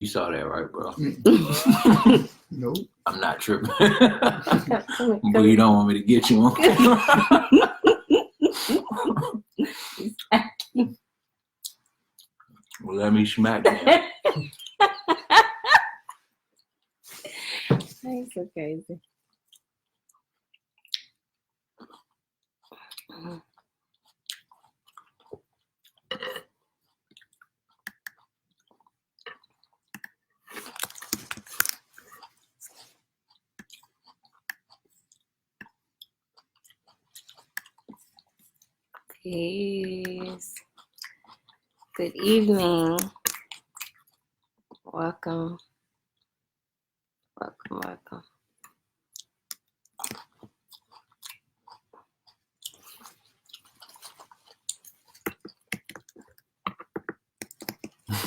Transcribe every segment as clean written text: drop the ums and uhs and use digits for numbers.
You saw that, right, bro? Nope. I'm not tripping. But you don't want me to get you on. Well, let me smack you. That's so crazy. Peace. Good evening. Welcome. Welcome.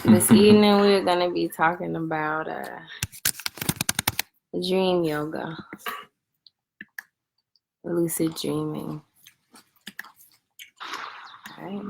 This evening we're going to be talking about dream yoga, lucid dreaming. All right.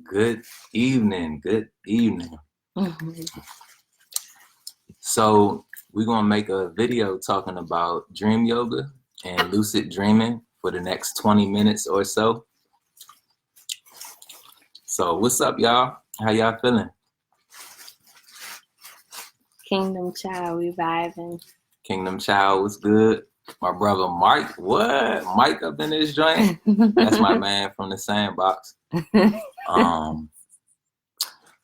Good evening. Good evening. So we're going to make a video talking about dream yoga and lucid dreaming for the next 20 minutes or so. So what's up, y'all? How y'all feeling? Kingdom Child, we vibing. Kingdom Child was good. My brother Mike, what? Mike up in this joint? That's my man from the Sandbox.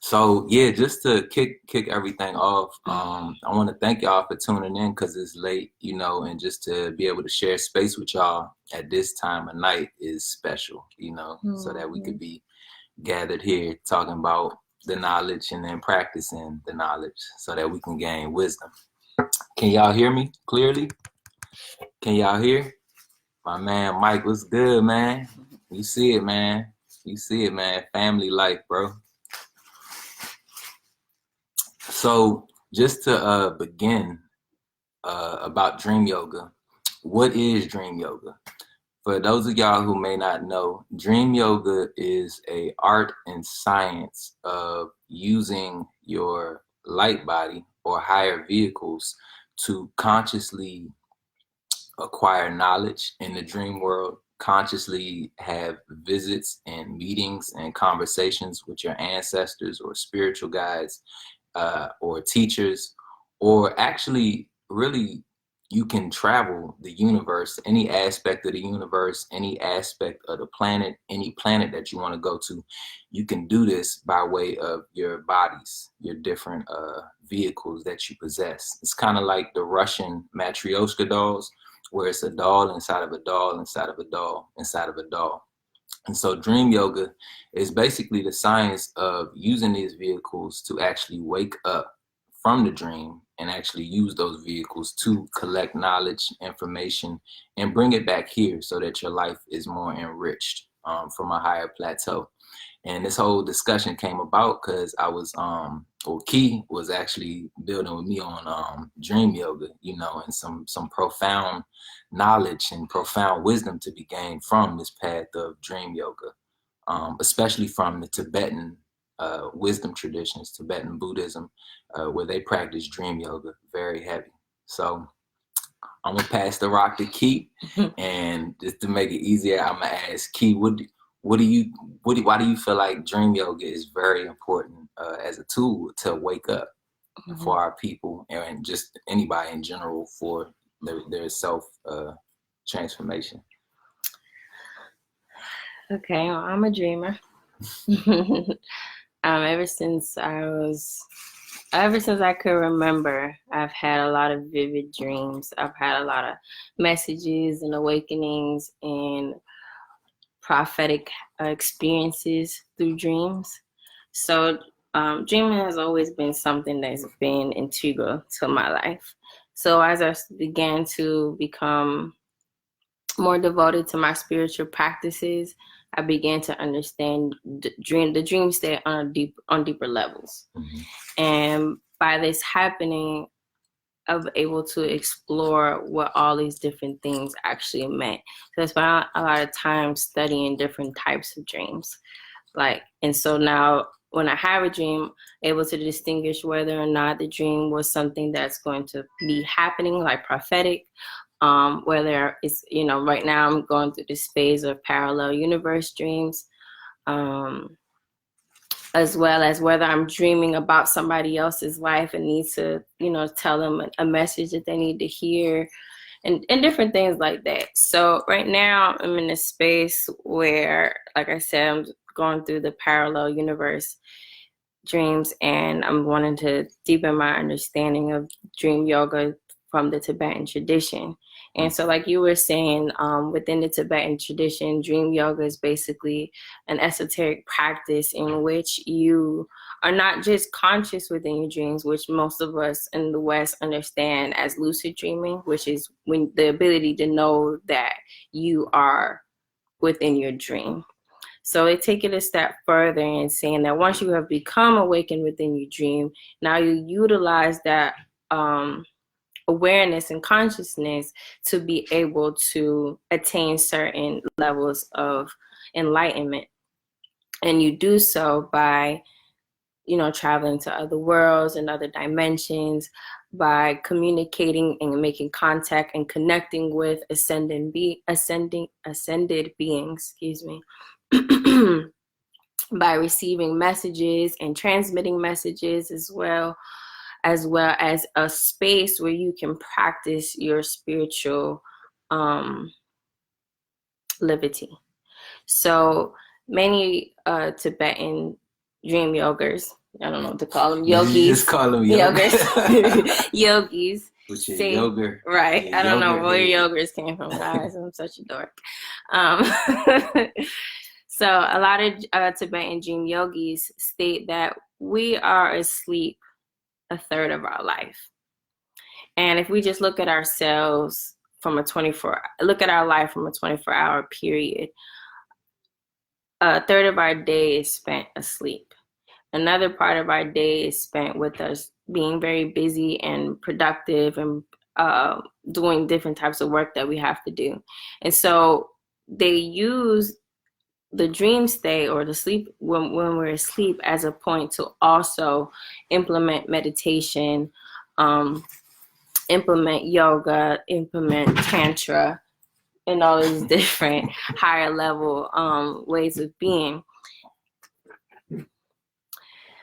So yeah, just to kick everything off, I want to thank y'all for tuning in because it's late, you know, and just to be able to share space with y'all at this time of night is special, you know, so that we could be gathered here talking about the knowledge and then practicing the knowledge so that we can gain wisdom. Can y'all hear me clearly? Can y'all hear? My man Mike, what's good, man? You see it, man. You see it, man. Family life, bro. So just to begin about dream yoga, what is dream yoga? For those of y'all who may not know, dream yoga is an art and science of using your light body or higher vehicles to consciously acquire knowledge in the dream world, consciously have visits and meetings and conversations with your ancestors or spiritual guides, or teachers, or actually really you can travel the universe, any aspect of the universe, any aspect of the planet, any planet that you want to go to. You can do this by way of your bodies, your different vehicles that you possess. It's kind of like the Russian Matryoshka dolls, where it's a doll inside of a doll inside of a doll inside of a doll. And so dream yoga is basically the science of using these vehicles to actually wake up from the dream and actually use those vehicles to collect knowledge, information, and bring it back here so that your life is more enriched from a higher plateau. And this whole discussion came about because I was, Key was actually building with me on dream yoga, you know, and some profound knowledge and profound wisdom to be gained from this path of dream yoga, especially from the Tibetan wisdom traditions, Tibetan Buddhism, where they practice dream yoga very heavy. So I'm gonna pass the rock to Key, and just to make it easier, I'm gonna ask Key, why do you feel like dream yoga is very important as a tool to wake up for our people and just anybody in general for their self transformation? Okay, well, I'm a dreamer. Ever since I could remember, I've had a lot of vivid dreams. I've had a lot of messages and awakenings and prophetic experiences through dreams. So dreaming has always been something that's been integral to my life. So as I began to become more devoted to my spiritual practices, I began to understand the dream state on deeper levels. Mm-hmm. And by this happening, I was able to explore what all these different things actually meant. So I spent a lot of time studying different types of dreams. And so now when I have a dream, able to distinguish whether or not the dream was something that's going to be happening, like prophetic, whether it's, right now I'm going through this phase of parallel universe dreams, as well as whether I'm dreaming about somebody else's life and need to, tell them a message that they need to hear, and different things like that. So right now I'm in a space where, like I said, I'm going through the parallel universe dreams, and I'm wanting to deepen my understanding of dream yoga from the Tibetan tradition. And so, like you were saying, within the Tibetan tradition, dream yoga is basically an esoteric practice in which you are not just conscious within your dreams, which most of us in the West understand as lucid dreaming, which is when the ability to know that you are within your dream. So they take it a step further in saying that once you have become awakened within your dream, now you utilize that awareness and consciousness to be able to attain certain levels of enlightenment. And you do so by, traveling to other worlds and other dimensions, by communicating and making contact and connecting with ascended beings, by receiving messages and transmitting messages, as well as a space where you can practice your spiritual liberty. So many Tibetan dream yogers, I don't know what to call them, yogis. You just call them yogis. Yogis. Which is say, yoga. Right. Yeah, I don't know where yoga. yogers came from, guys. I'm such a dork. So a lot of Tibetan dream yogis state that we are asleep a third of our life. And if we just look at ourselves from our life from a 24-hour period, a third of our day is spent asleep. Another part of our day is spent with us being very busy and productive and doing different types of work that we have to do. And so they use the dream state or the sleep when we're asleep as a point to also implement meditation, implement yoga, implement tantra, and all these different higher level ways of being,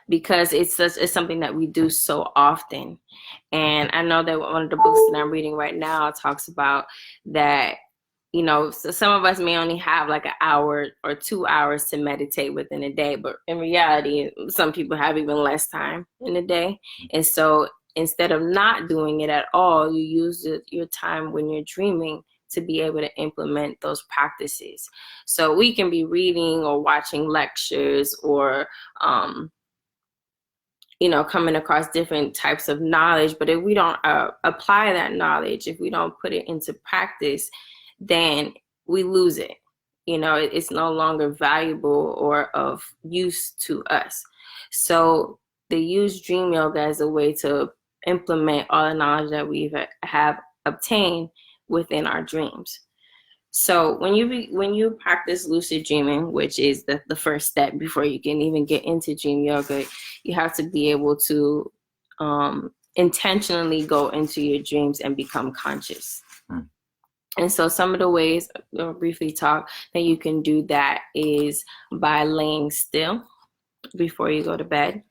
because it's something that we do so often. And I know that one of the books that I'm reading right now talks about that, so some of us may only have like an hour or 2 hours to meditate within a day, but in reality, some people have even less time in a day. And so instead of not doing it at all, you use your time when you're dreaming to be able to implement those practices. So we can be reading or watching lectures or, coming across different types of knowledge. But if we don't apply that knowledge, if we don't put it into practice, then we lose it. It's no longer valuable or of use to us. So they use dream yoga as a way to implement all the knowledge that we have obtained within our dreams. So when you practice lucid dreaming, which is the first step before you can even get into dream yoga, you have to be able to intentionally go into your dreams and become conscious. And so some of the ways, I'll briefly talk, that you can do that is by laying still before you go to bed,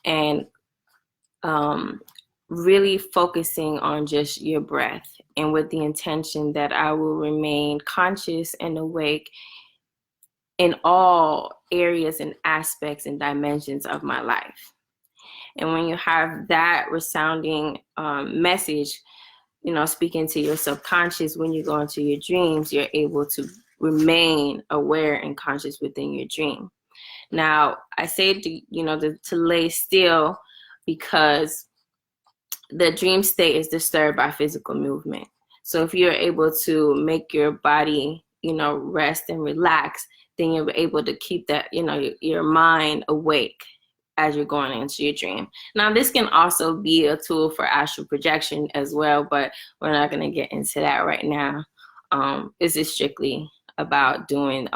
and really focusing on just your breath, and with the intention that I will remain conscious and awake in all areas and aspects and dimensions of my life. And when you have that resounding message, speaking to your subconscious, when you go into your dreams, you're able to remain aware and conscious within your dream. Now, I say to lay still, because the dream state is disturbed by physical movement. So if you're able to make your body, rest and relax, then you're able to keep that, your mind awake as you're going into your dream. Now, this can also be a tool for astral projection as well, but we're not going to get into that right now. This is strictly about doing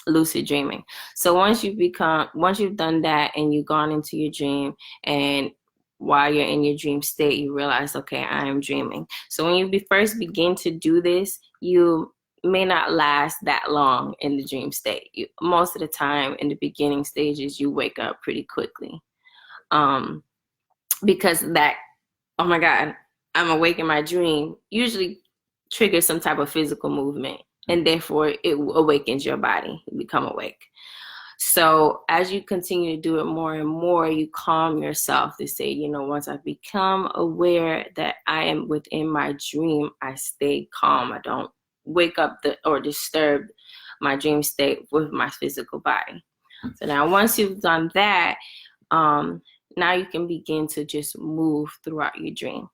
lucid dreaming. So once you've done that and you've gone into your dream, and while you're in your dream state, you realize, okay, I am dreaming. So when you first begin to do this, you may not last that long in the dream state. Most of the time in the beginning stages, you wake up pretty quickly. Because that, oh my God, I'm awake in my dream, usually triggers some type of physical movement, and therefore it awakens your body. You become awake. So as you continue to do it more and more, you calm yourself to say, once I become aware that I am within my dream, I stay calm. I don't wake up or disturb my dream state with my physical body. So now once you've done that, now you can begin to just move throughout your dream.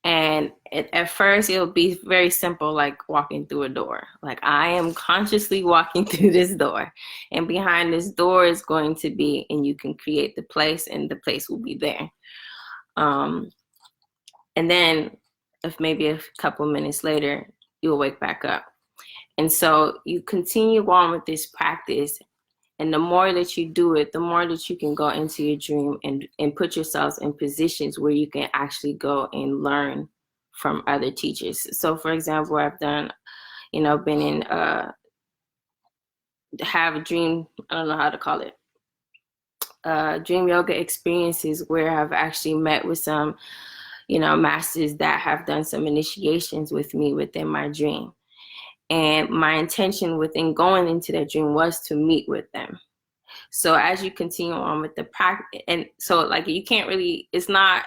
And at first, it'll be very simple, like walking through a door. Like, I am consciously walking through this door, and behind this door is going to be, and you can create the place, and the place will be there. And then, if maybe a couple minutes later, you'll wake back up. And so you continue on with this practice. And the more that you do it, the more that you can go into your dream and put yourselves in positions where you can actually go and learn from other teachers. So, for example, I've done, been in, have a dream, I don't know how to call it, dream yoga experiences where I've actually met with some, masters that have done some initiations with me within my dream. And my intention within going into that dream was to meet with them. So as you continue on with the practice, and so you can't really, it's not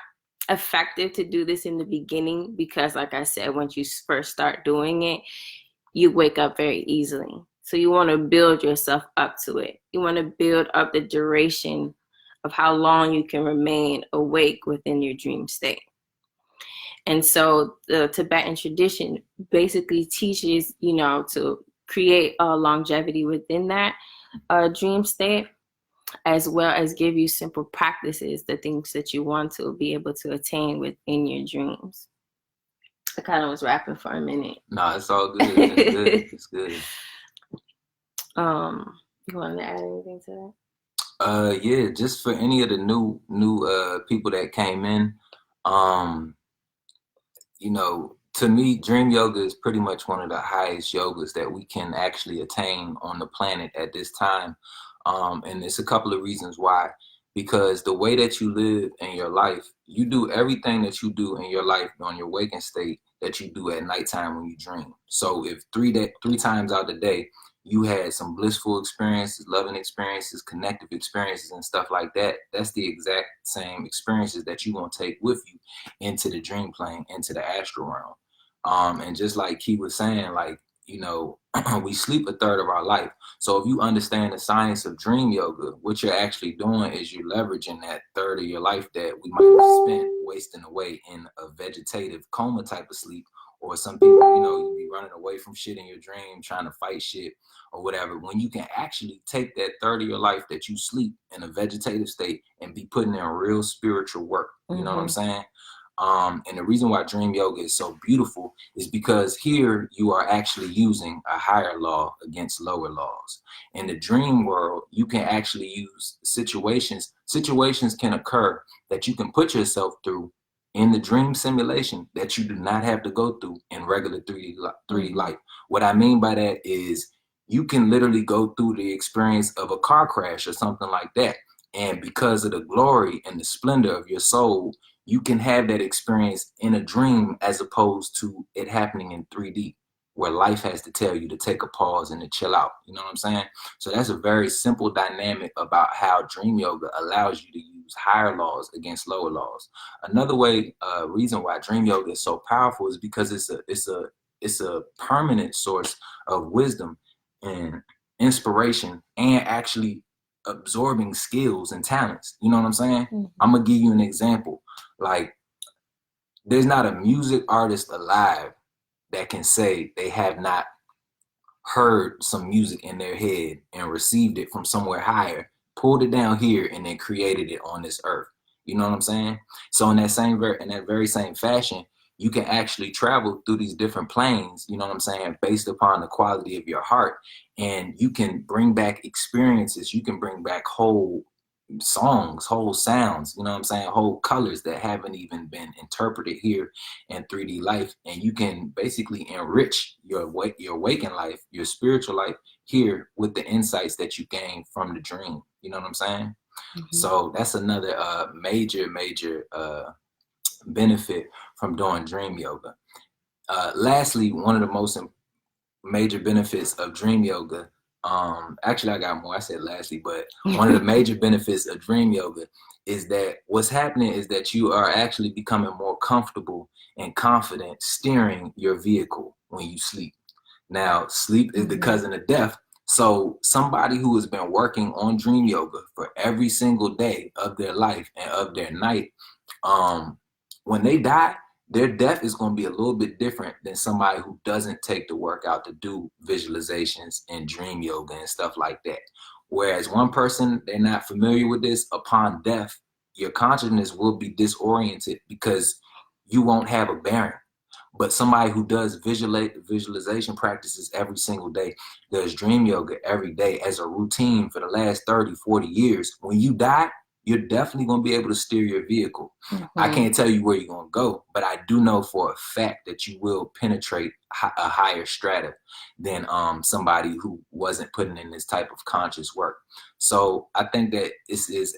effective to do this in the beginning, because like I said, once you first start doing it, you wake up very easily. So you want to build yourself up to it. You want to build up the duration of how long you can remain awake within your dream state. And so the Tibetan tradition basically teaches, to create a longevity within that dream state, as well as give you simple practices, the things that you want to be able to attain within your dreams. I kind of was rapping for a minute. No, it's all good. It's good. It's good. You want to add anything to that? Yeah, just for any of the new people that came in, to me, dream yoga is pretty much one of the highest yogas that we can actually attain on the planet at this time. And there's a couple of reasons why. Because the way that you live in your life, you do everything that you do in your life on your waking state that you do at nighttime when you dream. So if three times out of the day, you had some blissful experiences, loving experiences, connective experiences, and stuff like that, that's the exact same experiences that you want to take with you into the dream plane, into the astral realm. And just like Key was saying, we sleep a third of our life. So if you understand the science of dream yoga, what you're actually doing is you're leveraging that third of your life that we might have spent wasting away in a vegetative coma type of sleep. Or some people, you be running away from shit in your dream, trying to fight shit or whatever. When you can actually take that third of your life that you sleep in a vegetative state and be putting in real spiritual work. You know what I'm saying? And the reason why dream yoga is so beautiful is because here you are actually using a higher law against lower laws. In the dream world, you can actually use situations. Situations can occur that you can put yourself through in the dream simulation that you do not have to go through in regular 3D life. What I mean by that is you can literally go through the experience of a car crash or something like that. And because of the glory and the splendor of your soul, you can have that experience in a dream as opposed to it happening in 3D, where life has to tell you to take a pause and to chill out. You know what I'm saying? So that's a very simple dynamic about how dream yoga allows you to use higher laws against lower laws. Another reason why dream yoga is so powerful is because it's a permanent source of wisdom and inspiration and actually absorbing skills and talents. You know what I'm saying? Mm-hmm. I'm gonna give you an example. Like, there's not a music artist alive that can say they have not heard some music in their head and received it from somewhere higher, pulled it down here, and then created it on this earth. You know what I'm saying? So in that very same fashion, you can actually travel through these different planes, you know what I'm saying, based upon the quality of your heart. And you can bring back experiences. You can bring back whole songs, whole sounds, you know what I'm saying, whole colors that haven't even been interpreted here in 3D life. And you can basically enrich your waking life, your spiritual life here with the insights that you gain from the dream. You know what I'm saying? Mm-hmm. So that's another major benefit from doing dream yoga. Lastly, one of the most major benefits of dream yoga, actually I got more, I said lastly, but one of the major benefits of dream yoga is that what's happening is that you are actually becoming more comfortable and confident steering your vehicle when you sleep. Now, sleep is the cousin of death. So somebody who has been working on dream yoga for every single day of their life and of their night, when they die, their death is going to be a little bit different than somebody who doesn't take the work out to do visualizations and dream yoga and stuff like that. Whereas one person, they're not familiar with this, upon death, your consciousness will be disoriented because you won't have a bearing. But somebody who does visualization practices every single day, does dream yoga every day as a routine for the last 30, 40 years, when you die, you're definitely going to be able to steer your vehicle. Mm-hmm. I can't tell you where you're going to go, but I do know for a fact that you will penetrate a higher strata than somebody who wasn't putting in this type of conscious work. So I think that this is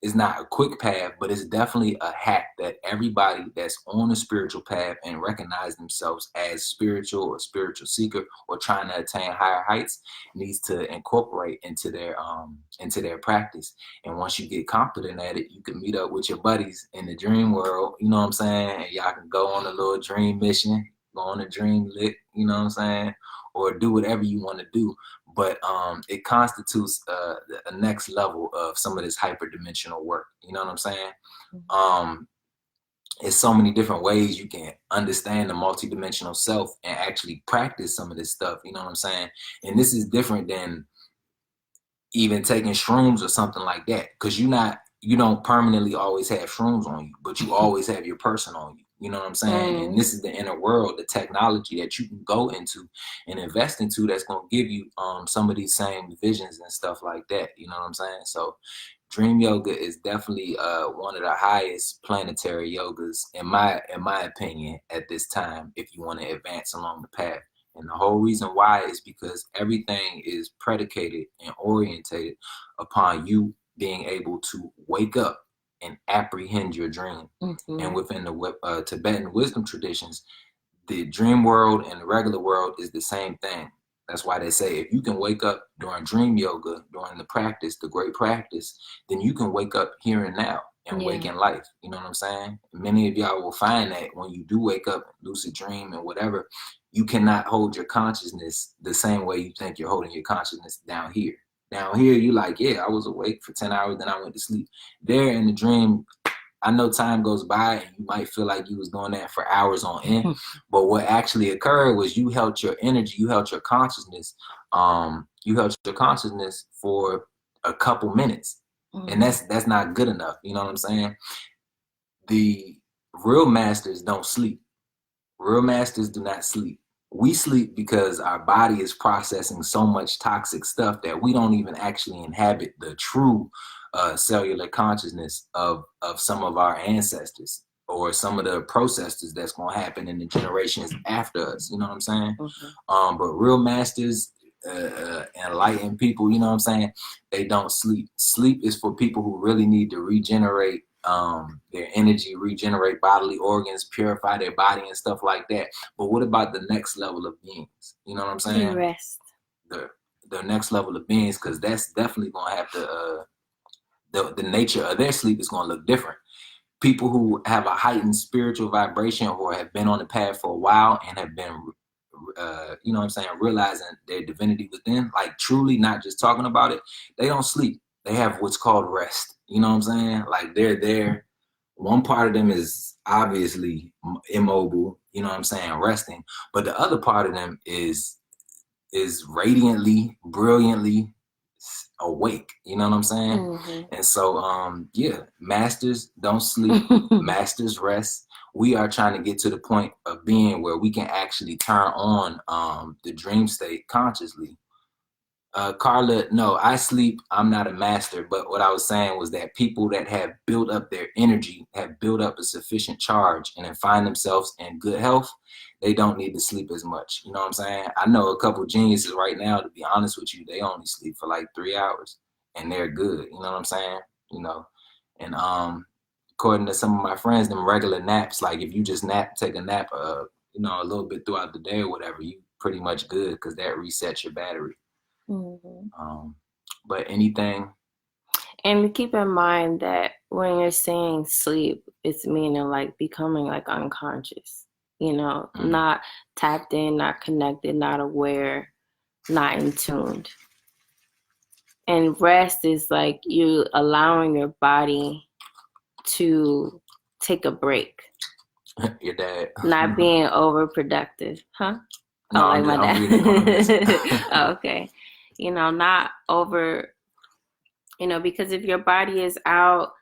it's not a quick path, but it's definitely a hack that everybody that's on a spiritual path and recognize themselves as spiritual or spiritual seeker or trying to attain higher heights needs to incorporate into their practice. And once you get confident at it, you can meet up with your buddies in the dream world, you know what I'm saying? And y'all can go on a little dream mission, go on a dream lit, you know what I'm saying? Or do whatever you want to do. But it constitutes a next level of some of this hyperdimensional work. You know what I'm saying? It's so many different ways you can understand the multidimensional self and actually practice some of this stuff. You know what I'm saying? And this is different than even taking shrooms or something like that, because you don't permanently always have shrooms on you, but you always have your person on you. You know what I'm saying? And this is the inner world, the technology that you can go into and invest into that's going to give you some of these same visions and stuff like that. You know what I'm saying? So dream yoga is definitely one of the highest planetary yogas, in my opinion, at this time, if you want to advance along the path. And the whole reason why is because everything is predicated and orientated upon you being able to wake up and apprehend your dream. Mm-hmm. And within the Tibetan wisdom traditions, the dream world and the regular world is the same thing. That's why they say if you can wake up during dream yoga, during the practice, the great practice, then you can wake up here and now and wake in life. You know what I'm saying? Many of y'all will find that when you do wake up, lucid dream and whatever, you cannot hold your consciousness the same way you think you're holding your consciousness down here. Down here, you like, yeah, I was awake for 10 hours, then I went to sleep. There in the dream, I know time goes by and you might feel like you was doing that for hours on end, but what actually occurred was you held your energy, you held your consciousness, for a couple minutes. Mm-hmm. And that's not good enough. You know what I'm saying? The real masters don't sleep. Real masters do not sleep. We sleep because our body is processing so much toxic stuff that we don't even actually inhabit the true cellular consciousness of some of our ancestors or some of the processes that's going to happen in the generations after us. You know what I'm saying? Mm-hmm. But real masters, enlightened people, you know what I'm saying? They don't sleep. Sleep is for people who really need to regenerate their energy, regenerate bodily organs, purify their body and stuff like that. But what about the next level of beings? You know what I'm saying? The rest. The next level of beings, because that's definitely going to have to, the nature of their sleep is going to look different. People who have a heightened spiritual vibration or have been on the path for a while and have been, you know what I'm saying, realizing their divinity within, like truly not just talking about it, they don't sleep. They have what's called rest. You know what I'm saying? Like they're there. One part of them is obviously immobile, you know what I'm saying, resting. But the other part of them is radiantly, brilliantly awake. You know what I'm saying? Mm-hmm. And so, yeah, masters don't sleep, masters rest. We are trying to get to the point of being where we can actually turn on the dream state consciously. Carla, no, I sleep. I'm not a master. But what I was saying was that people that have built up their energy, have built up a sufficient charge, and then find themselves in good health, they don't need to sleep as much. You know what I'm saying? I know a couple geniuses right now, to be honest with you, they only sleep for like 3 hours and they're good. You know what I'm saying? You know, and according to some of my friends, them regular naps, like if you just take a nap, you know, a little bit throughout the day or whatever, you pretty much good because that resets your battery. Mm-hmm. But anything. And keep in mind that when you're saying sleep, it's meaning like becoming like unconscious, you know, not tapped in, not connected, not aware, not in tuned. And rest is like you allowing your body to take a break. Your dad. Not being overproductive, huh? No, like my dad. Oh, okay. You know, not over, you know, because if your body is out,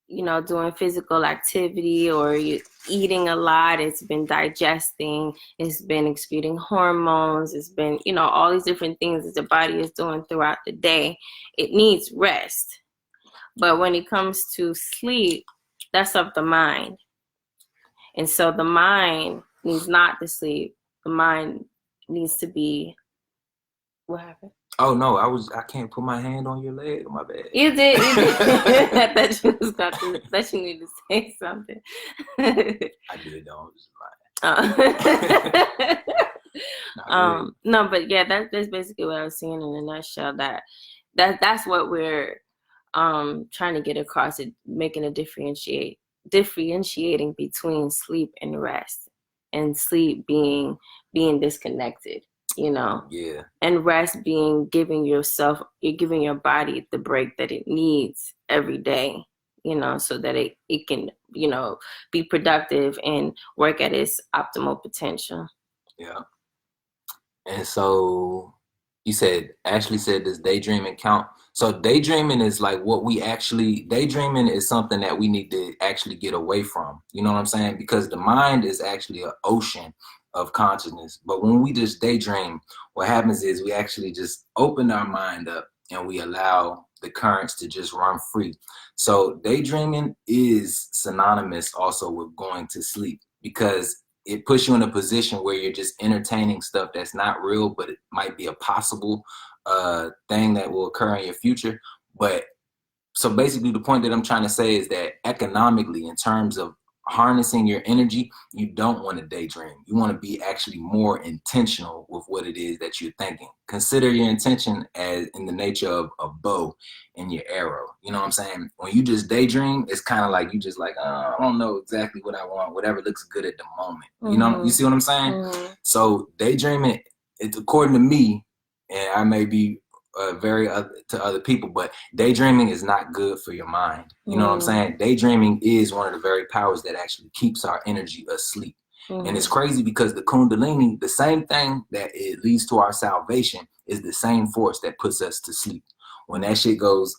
you know, doing physical activity or you eating a lot, it's been digesting, it's been excreting hormones, it's been, you know, all these different things that the body is doing throughout the day. It needs rest. But when it comes to sleep, that's of the mind. And so the mind needs not to sleep. The mind needs to be, what happened? Oh no, I can't put my hand on your leg. My bad. You did. I thought you was got to, that you need to say something. I did though. I was lying. No, but yeah, that's basically what I was saying in a nutshell. That's what we're trying to get across. It making a differentiating between sleep and rest, and sleep being disconnected. You know, yeah, and rest being giving your body the break that it needs every day, you know, so that it can, you know, be productive and work at its optimal potential. Yeah. And so you said, Ashley said, does daydreaming count? So daydreaming is like daydreaming is something that we need to actually get away from. You know what I'm saying? Because the mind is actually an ocean of consciousness. But when we just daydream, what happens is we actually just open our mind up and we allow the currents to just run free. So daydreaming is synonymous also with going to sleep, because it puts you in a position where you're just entertaining stuff that's not real, but it might be a possible thing that will occur in your future. But so basically the point that I'm trying to say is that economically, in terms of harnessing your energy, you don't want to daydream. You want to be actually more intentional with what it is that you're thinking. Consider your intention as in the nature of a bow and your arrow. You know what I'm saying? When you just daydream, it's kind of like you just like, I don't know exactly what I want, whatever looks good at the moment. You know, you see what I'm saying? So daydreaming, it's according to me, and I may be to other people, but daydreaming is not good for your mind. You know what I'm saying? Daydreaming is one of the very powers that actually keeps our energy asleep. And it's crazy because the Kundalini, the same thing that it leads to our salvation, is the same force that puts us to sleep. When that shit goes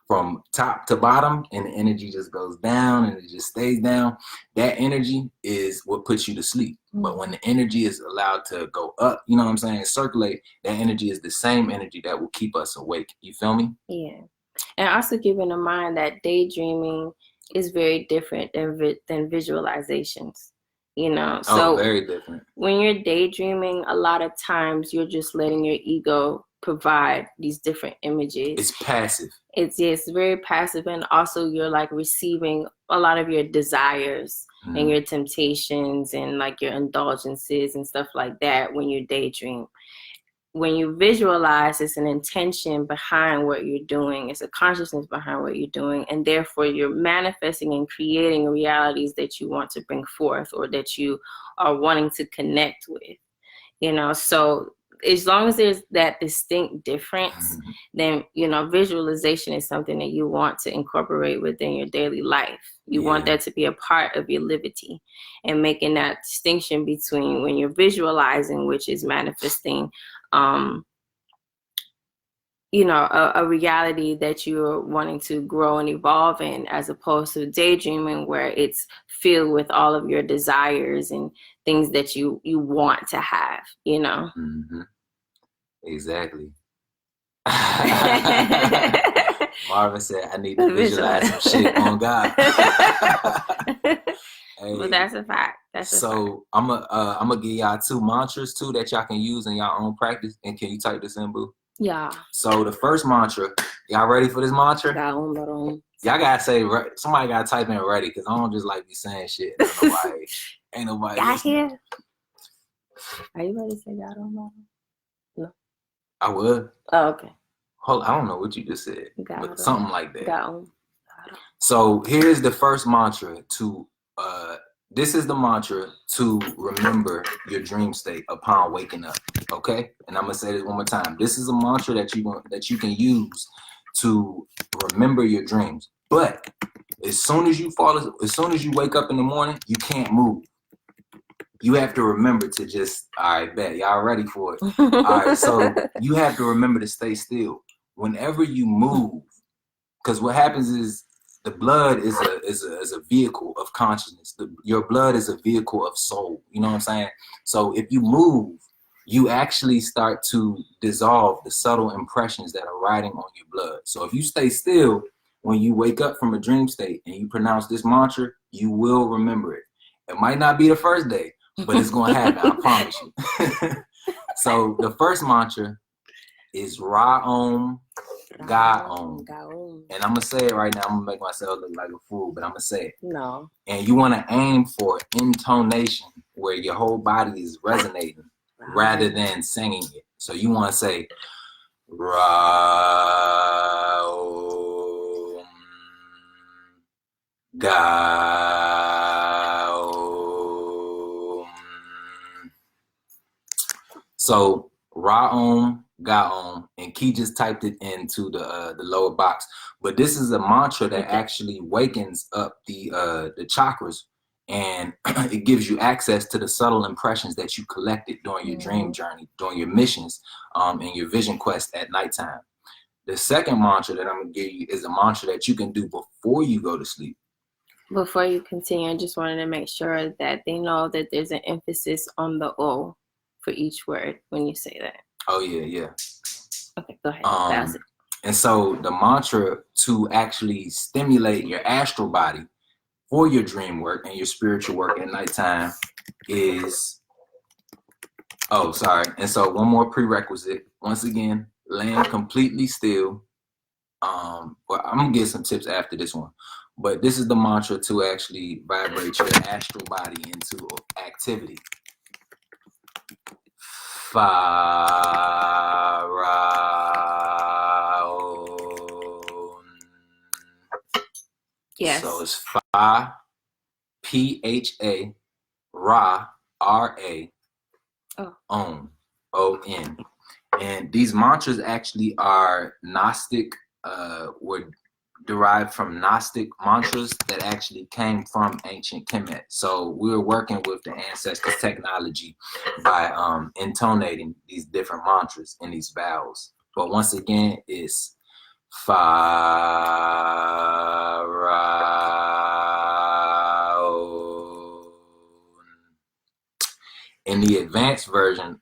from top to bottom and the energy just goes down and it just stays down, that energy is what puts you to sleep. But when the energy is allowed to go up, you know what I'm saying, circulate, that energy is the same energy that will keep us awake. You feel me? Yeah. And also keeping in mind that daydreaming is very different than visualizations, you know. So very different. When you're daydreaming, a lot of times you're just letting your ego provide these different images. It's passive. It's very passive, and also you're like receiving a lot of your desires and your temptations and like your indulgences and stuff like that when you daydream. When you visualize, it's an intention behind what you're doing. It's a consciousness behind what you're doing. And therefore, you're manifesting and creating realities that you want to bring forth or that you are wanting to connect with. So as long as there's that distinct difference, then, visualization is something that you want to incorporate within your daily life. You want that to be a part of your liberty, and making that distinction between when you're visualizing, which is manifesting, a reality that you're wanting to grow and evolve in, as opposed to daydreaming, where it's filled with all of your desires and things that you want to have, Exactly. Marvin said, I need to visualize some shit on God. Hey, but that's a fact. So I'm gonna give y'all 2 mantras too that y'all can use in your own practice. And can you type this in, boo? Yeah. So the first mantra, y'all ready for this mantra? Y'all gotta say, somebody gotta type in ready, because I don't just like be saying shit. Ain't nobody. Got here. Are you ready to say God on? No. I would. Oh, okay. Hold, I don't know what you just said, but something like that. Got on. So here's the first mantra to this is the mantra to remember your dream state upon waking up. Okay, and I'm gonna say this one more time. This is a mantra that you can use to remember your dreams. But as soon as you wake up in the morning, you can't move. You have to remember to just, all right, bet y'all ready for it. All right, so you have to remember to stay still whenever you move, because what happens is, the blood is a vehicle of consciousness. Your blood is a vehicle of soul. You know what I'm saying? So if you move, you actually start to dissolve the subtle impressions that are riding on your blood. So if you stay still when you wake up from a dream state and you pronounce this mantra, you will remember it. It might not be the first day, but it's going to happen. I promise you. So the first mantra is Ra Om, God Om. And I'm going to say it right now. I'm going to make myself look like a fool, but I'm going to say it. No. And you want to aim for intonation where your whole body is resonating rather than singing it. So you want to say Ra Om, God Om. So Ra Om, Ga Om, and Key just typed it into the lower box. But this is a mantra that actually wakens up the chakras, and it gives you access to the subtle impressions that you collected during your dream journey, during your missions, and your vision quest at nighttime. The second mantra that I'm gonna give you is a mantra that you can do before you go to sleep. Before you continue, I just wanted to make sure that they know that there's an emphasis on the O for each word when you say that. Oh yeah. Okay, go ahead. And so the mantra to actually stimulate your astral body for your dream work and your spiritual work at nighttime is, and so one more prerequisite, once again, land completely still. Well, I'm gonna get some tips after this one, but this is the mantra to actually vibrate your astral body into activity. Fa Ra Om. Yes. So it's Fa, P-H-A, Ra, R-A, Om, O-N. And these mantras actually are Gnostic, were derived from Gnostic mantras that actually came from ancient Kemet. So we're working with the ancestors' technology by intonating these different mantras in these vowels. But once again, it's Fa Ra Om. In the advanced version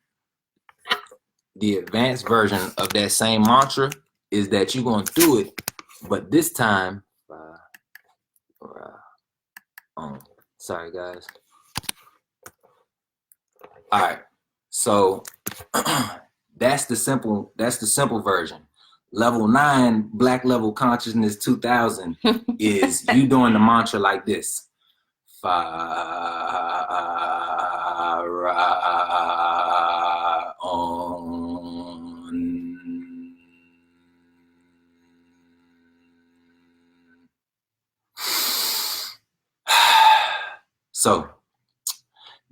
of that same mantra is that you're going to do it, but this time, sorry guys. All right, so That's the simple version. Level 9, Black Level Consciousness 2000 is you doing the mantra like this. So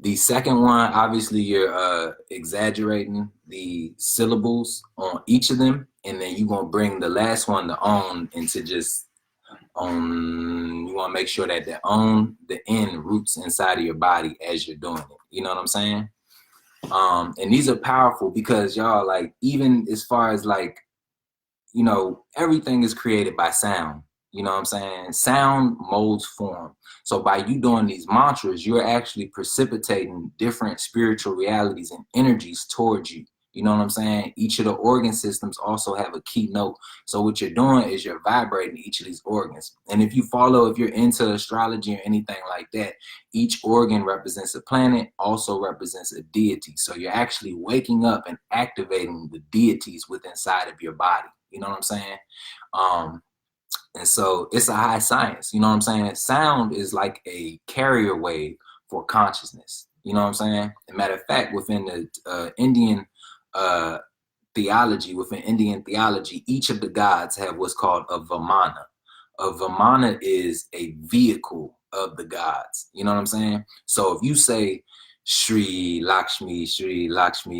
the second one, obviously you're exaggerating the syllables on each of them, and then you're gonna bring the last one, the on, into just you want to make sure that the N roots inside of your body as you're doing it. You know what I'm saying? And these are powerful because y'all, like, even as far as like, you know, everything is created by sound. You know what I'm saying? Sound molds form. So by you doing these mantras, you're actually precipitating different spiritual realities and energies towards you. You know what I'm saying? Each of the organ systems also have a key note. So what you're doing is you're vibrating each of these organs. And if you're into astrology or anything like that, each organ represents a planet, also represents a deity. So you're actually waking up and activating the deities within inside of your body. You know what I'm saying? And so it's a high science. You know what I'm saying? Sound is like a carrier wave for consciousness. You know what I'm saying? As a matter of fact, within the Indian theology, each of the gods have what's called a Vamana. A Vamana is a vehicle of the gods. You know what I'm saying? So if you say Sri Lakshmi,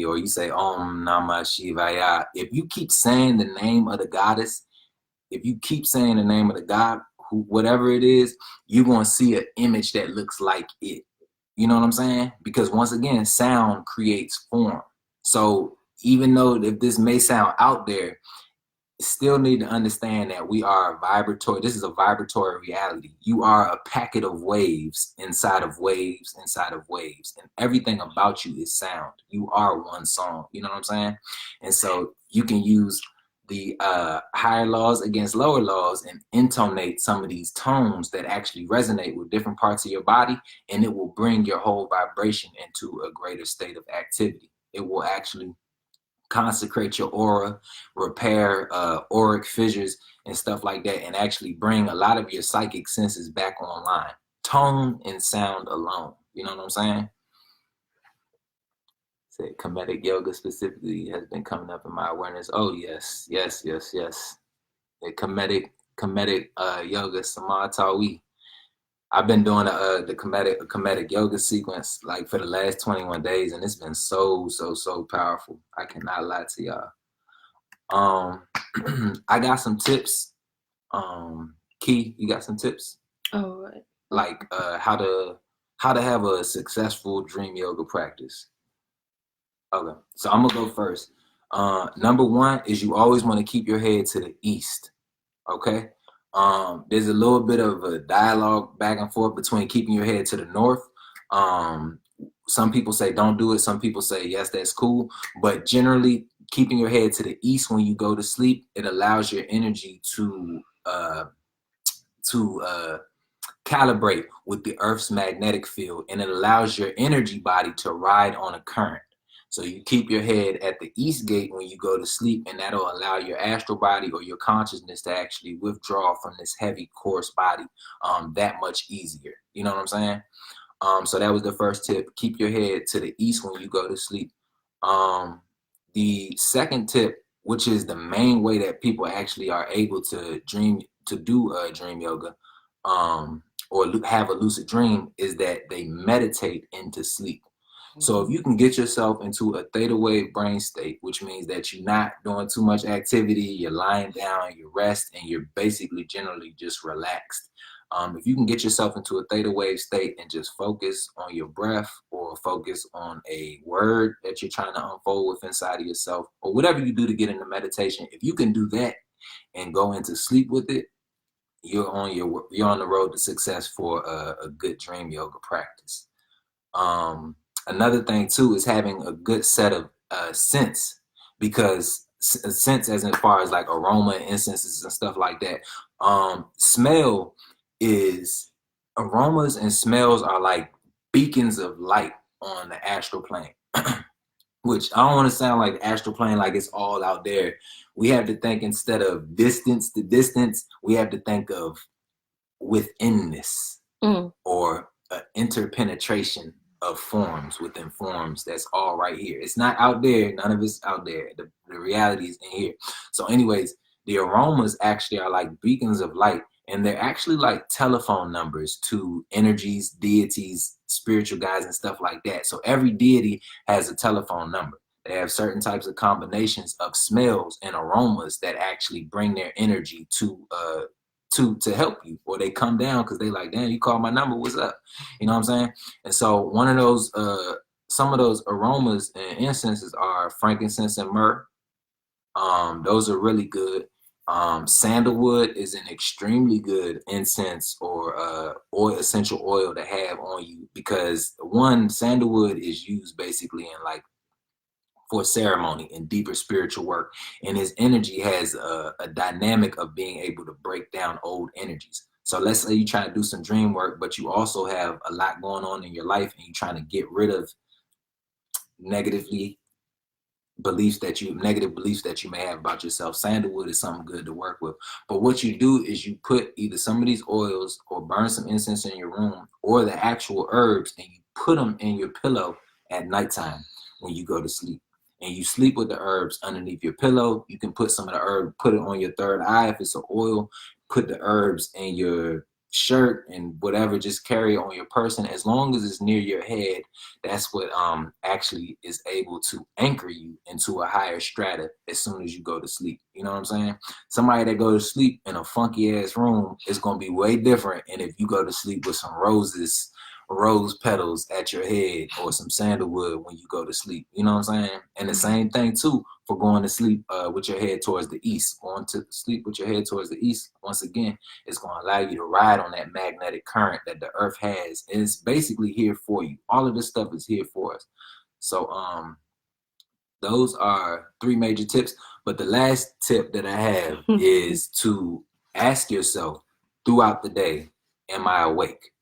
or you say Om Namah Shivaya, if you keep saying the name of the goddess, if you keep saying the name of the God, whatever it is, you're going to see an image that looks like it. You know what I'm saying? Because once again, sound creates form. So even though if this may sound out there, still need to understand that we are vibratory. This is a vibratory reality. You are a packet of waves inside of waves inside of waves. And everything about you is sound. You are one song. You know what I'm saying? And so you can use the higher laws against lower laws and intonate some of these tones that actually resonate with different parts of your body, and it will bring your whole vibration into a greater state of activity. It will actually consecrate your aura, repair auric fissures and stuff like that, and actually bring a lot of your psychic senses back online. Tone and sound alone. You know what I'm saying? Say comedic yoga specifically has been coming up in my awareness. Oh yes. The comedic yoga samadhi. I've been doing the comedic yoga sequence like for the last 21 days, and it's been so powerful. I cannot lie to y'all. I got some tips. Key, you got some tips? Oh, right. Like how to have a successful dream yoga practice. Okay, so I'm gonna go first. Number one is you always want to keep your head to the east. Okay. There's a little bit of a dialogue back and forth between keeping your head to the north. Some people say don't do it. Some people say yes, that's cool. But generally, keeping your head to the east when you go to sleep, it allows your energy to calibrate with the Earth's magnetic field, and it allows your energy body to ride on a current. So you keep your head at the east gate when you go to sleep, and that'll allow your astral body or your consciousness to actually withdraw from this heavy, coarse body that much easier. You know what I'm saying? So that was the first tip. Keep your head to the east when you go to sleep. The second tip, which is the main way that people actually are able to do dream yoga, or have a lucid dream, is that they meditate into sleep. So if you can get yourself into a theta wave brain state, which means that you're not doing too much activity, you're lying down, you rest, and you're basically generally just relaxed. If you can get yourself into a theta wave state and just focus on your breath, or focus on a word that you're trying to unfold with inside of yourself, or whatever you do to get into meditation, if you can do that and go into sleep with it, you're on the road to success for a good dream yoga practice. Another thing too is having a good set of scents, because scents, as far as like aroma, incenses and stuff like that. Aromas and smells are like beacons of light on the astral plane. which I don't want to sound like astral plane, like it's all out there. We have to think, instead of distance to distance, we have to think of withinness, or interpenetration of forms within forms. That's all right here. It's not out there. None of it's out there. The reality is in here. So anyways, the aromas actually are like beacons of light, and they're actually like telephone numbers to energies, deities, spiritual guides, and stuff like that. So every deity has a telephone number. They have certain types of combinations of smells and aromas that actually bring their energy to help you, or they come down because they like, damn, you called my number, what's up? You know what I'm saying? And so one of those, some of those aromas and incenses are frankincense and myrrh. Those are really good. Sandalwood is an extremely good incense or essential oil to have on you, because one, sandalwood is used basically in like for ceremony and deeper spiritual work, and his energy has a dynamic of being able to break down old energies. So let's say you try to do some dream work, but you also have a lot going on in your life, and you're trying to get rid of negative beliefs that you may have about yourself. Sandalwood is something good to work with. But what you do is you put either some of these oils or burn some incense in your room, or the actual herbs, and you put them in your pillow at nighttime when you go to sleep. And you sleep with the herbs underneath your pillow. You can put some of the herb, put it on your third eye if it's an oil, put the herbs in your shirt and whatever, just carry it on your person. As long as it's near your head, that's what actually is able to anchor you into a higher strata as soon as you go to sleep. You know what I'm saying? Somebody that goes to sleep in a funky ass room is going to be way different. And if you go to sleep with some rose petals at your head, or some sandalwood when you go to sleep, you know what I'm saying? And the same thing too for going to sleep with your head towards the east. Going to sleep with your head towards the east, once again, it's going to allow you to ride on that magnetic current that the earth has, and it's basically here for you. All of this stuff is here for us. So those are 3 major tips. But the last tip that I have is to ask yourself throughout the day, am I awake?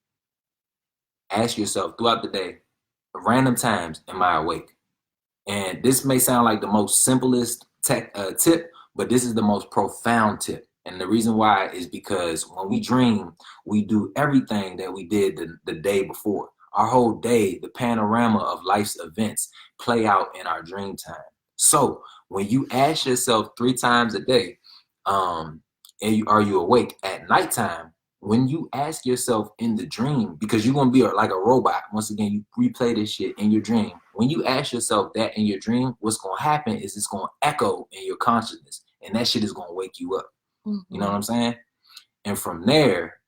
Ask yourself throughout the day, random times, am I awake? And this may sound like the most simplest tip, but this is the most profound tip. And the reason why is because when we dream, we do everything that we did the day before. Our whole day, the panorama of life's events, play out in our dream time. So when you ask yourself 3 times a day, are you awake at nighttime? When you ask yourself in the dream, because you're going to be like a robot, once again, you replay this shit in your dream. When you ask yourself that in your dream, what's going to happen is it's going to echo in your consciousness, and that shit is going to wake you up. Mm-hmm. You know what I'm saying? And from there,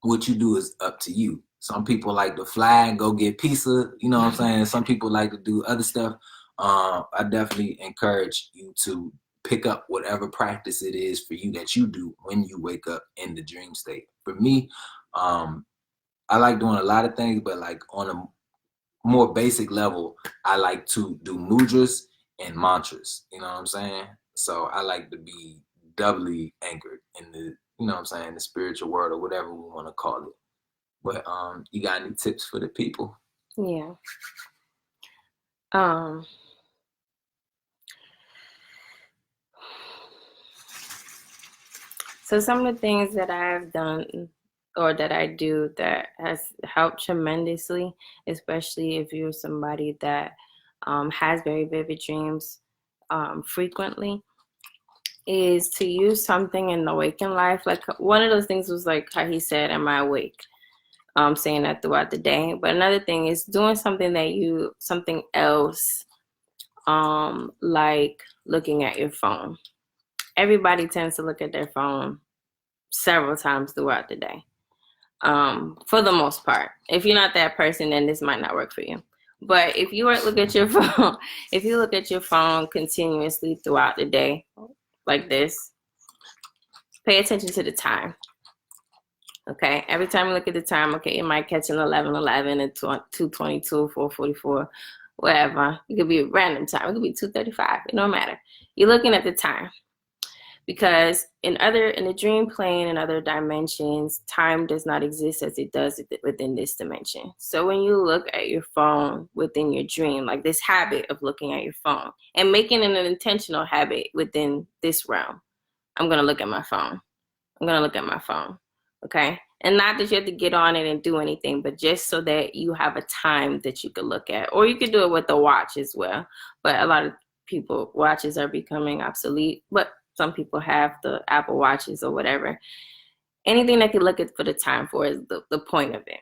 what you do is up to you. Some people like to fly and go get pizza, you know what I'm saying? Some people like to do other stuff. I definitely encourage you to pick up whatever practice it is for you that you do when you wake up in the dream state. For me, I like doing a lot of things, but like on a more basic level, I like to do mudras and mantras. You know what I'm saying? So I like to be doubly anchored in the, you know what I'm saying, the spiritual world, or whatever we want to call it. But you got any tips for the people? Yeah. So some of the things that I've done or that I do that has helped tremendously, especially if you're somebody that has very vivid dreams frequently, is to use something in the waking life. Like one of those things was like how he said, am I awake? Saying that throughout the day. But another thing is doing something else, like looking at your phone. Everybody tends to look at their phone several times throughout the day, for the most part. If you're not that person, then this might not work for you. But if you look at your phone, if you look at your phone continuously throughout the day, like this, pay attention to the time. Okay, every time you look at the time, okay, it might catch an 11:11 and 2:22, 4:44, whatever. It could be a random time. It could be 2:35. It don't matter. You're looking at the time. Because in the dream plane and other dimensions, time does not exist as it does within this dimension. So when you look at your phone within your dream, like this habit of looking at your phone and making it an intentional habit within this realm, I'm going to look at my phone. I'm going to look at my phone. Okay. And not that you have to get on it and do anything, but just so that you have a time that you could look at, or you could do it with the watch as well. But a lot of people, watches are becoming obsolete, but some people have the Apple Watches or whatever. Anything that you look at for the time for is the point of it.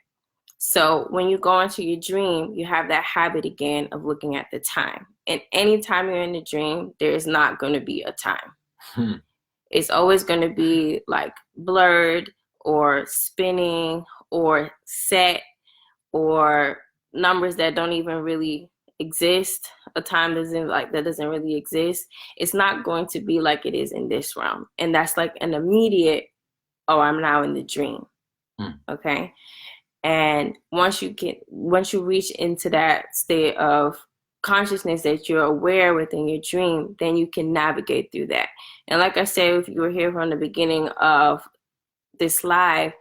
So when you go into your dream, you have that habit again of looking at the time. And anytime you're in the dream, there is not going to be a time. It's always going to be like blurred or spinning or set or numbers that don't even really exist. A time that doesn't really exist. It's not going to be like it is in this realm. And that's like an immediate, oh, I'm now in the dream. Okay. And once you reach into that state of consciousness that you're aware within your dream, then you can navigate through that. And like I said, if you were here from the beginning of this live,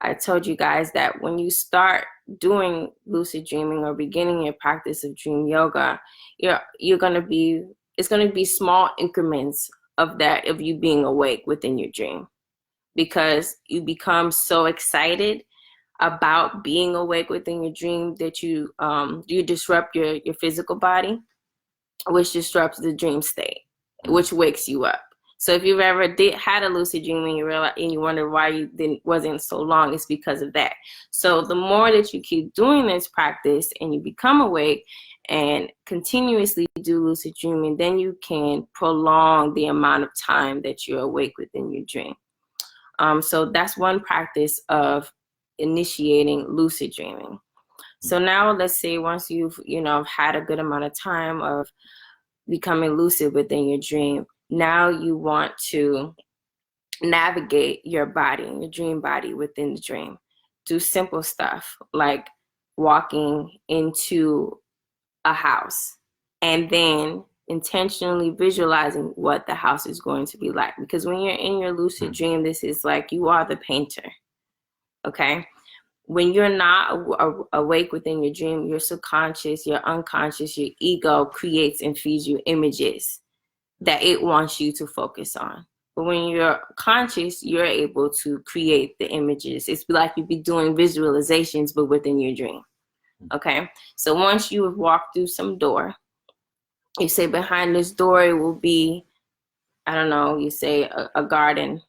I told you guys that when you start doing lucid dreaming or beginning your practice of dream yoga, it's going to be small increments of that, of you being awake within your dream, because you become so excited about being awake within your dream that you disrupt your physical body, which disrupts the dream state, which wakes you up. So if you've ever had a lucid dream and you realize and you wonder why you wasn't so long, it's because of that. So the more that you keep doing this practice and you become awake and continuously do lucid dreaming, then you can prolong the amount of time that you're awake within your dream. So that's one practice of initiating lucid dreaming. So now let's say once you've had a good amount of time of becoming lucid within your dream, now you want to navigate your body, your dream body within the dream. Do simple stuff like walking into a house and then intentionally visualizing what the house is going to be like. Because when you're in your lucid dream, this is like you are the painter. Okay? When you're not awake within your dream, your subconscious, your unconscious, your ego creates and feeds you images that it wants you to focus on. But when you're conscious, you're able to create the images. It's like you'd be doing visualizations, but within your dream. Okay? So once you have walked through some door, you say behind this door it will be, I don't know, you say a garden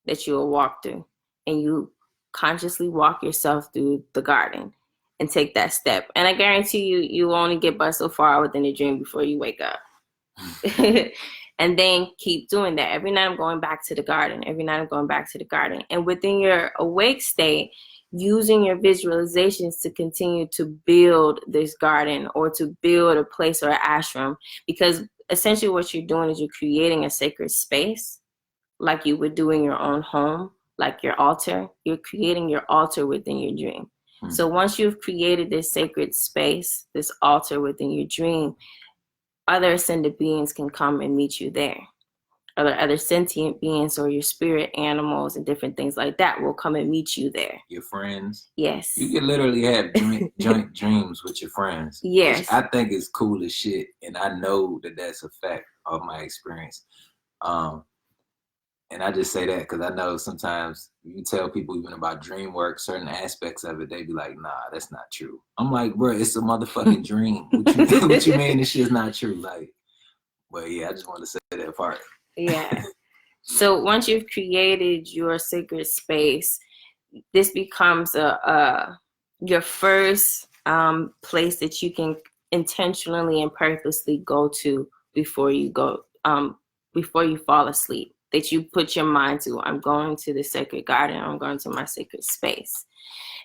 that you will walk through, and you consciously walk yourself through the garden and take that step. And I guarantee you only get but so far within the dream before you wake up. And then keep doing that. Every night I'm going back to the garden. Every night I'm going back to the garden. And within your awake state, using your visualizations to continue to build this garden or to build a place or an ashram. Because essentially what you're doing is you're creating a sacred space like you would do in your own home, like your altar. You're creating your altar within your dream. So once you've created this sacred space, this altar within your dream, other ascended beings can come and meet you there. Other sentient beings or your spirit animals and different things like that will come and meet you there. Your friends. Yes. You can literally have joint dreams with your friends. Yes. Which I think is cool as shit. And I know that that's a fact of my experience. And I just say that because I know sometimes you tell people even about dream work, certain aspects of it, they be like, nah, that's not true. I'm like, bro, it's a motherfucking dream. What you mean this shit's not true? Like, but yeah, I just want to say that part. Yeah. So once you've created your sacred space, this becomes your first place that you can intentionally and purposely go to before you fall asleep. That you put your mind to, I'm going to the sacred garden, I'm going to my sacred space.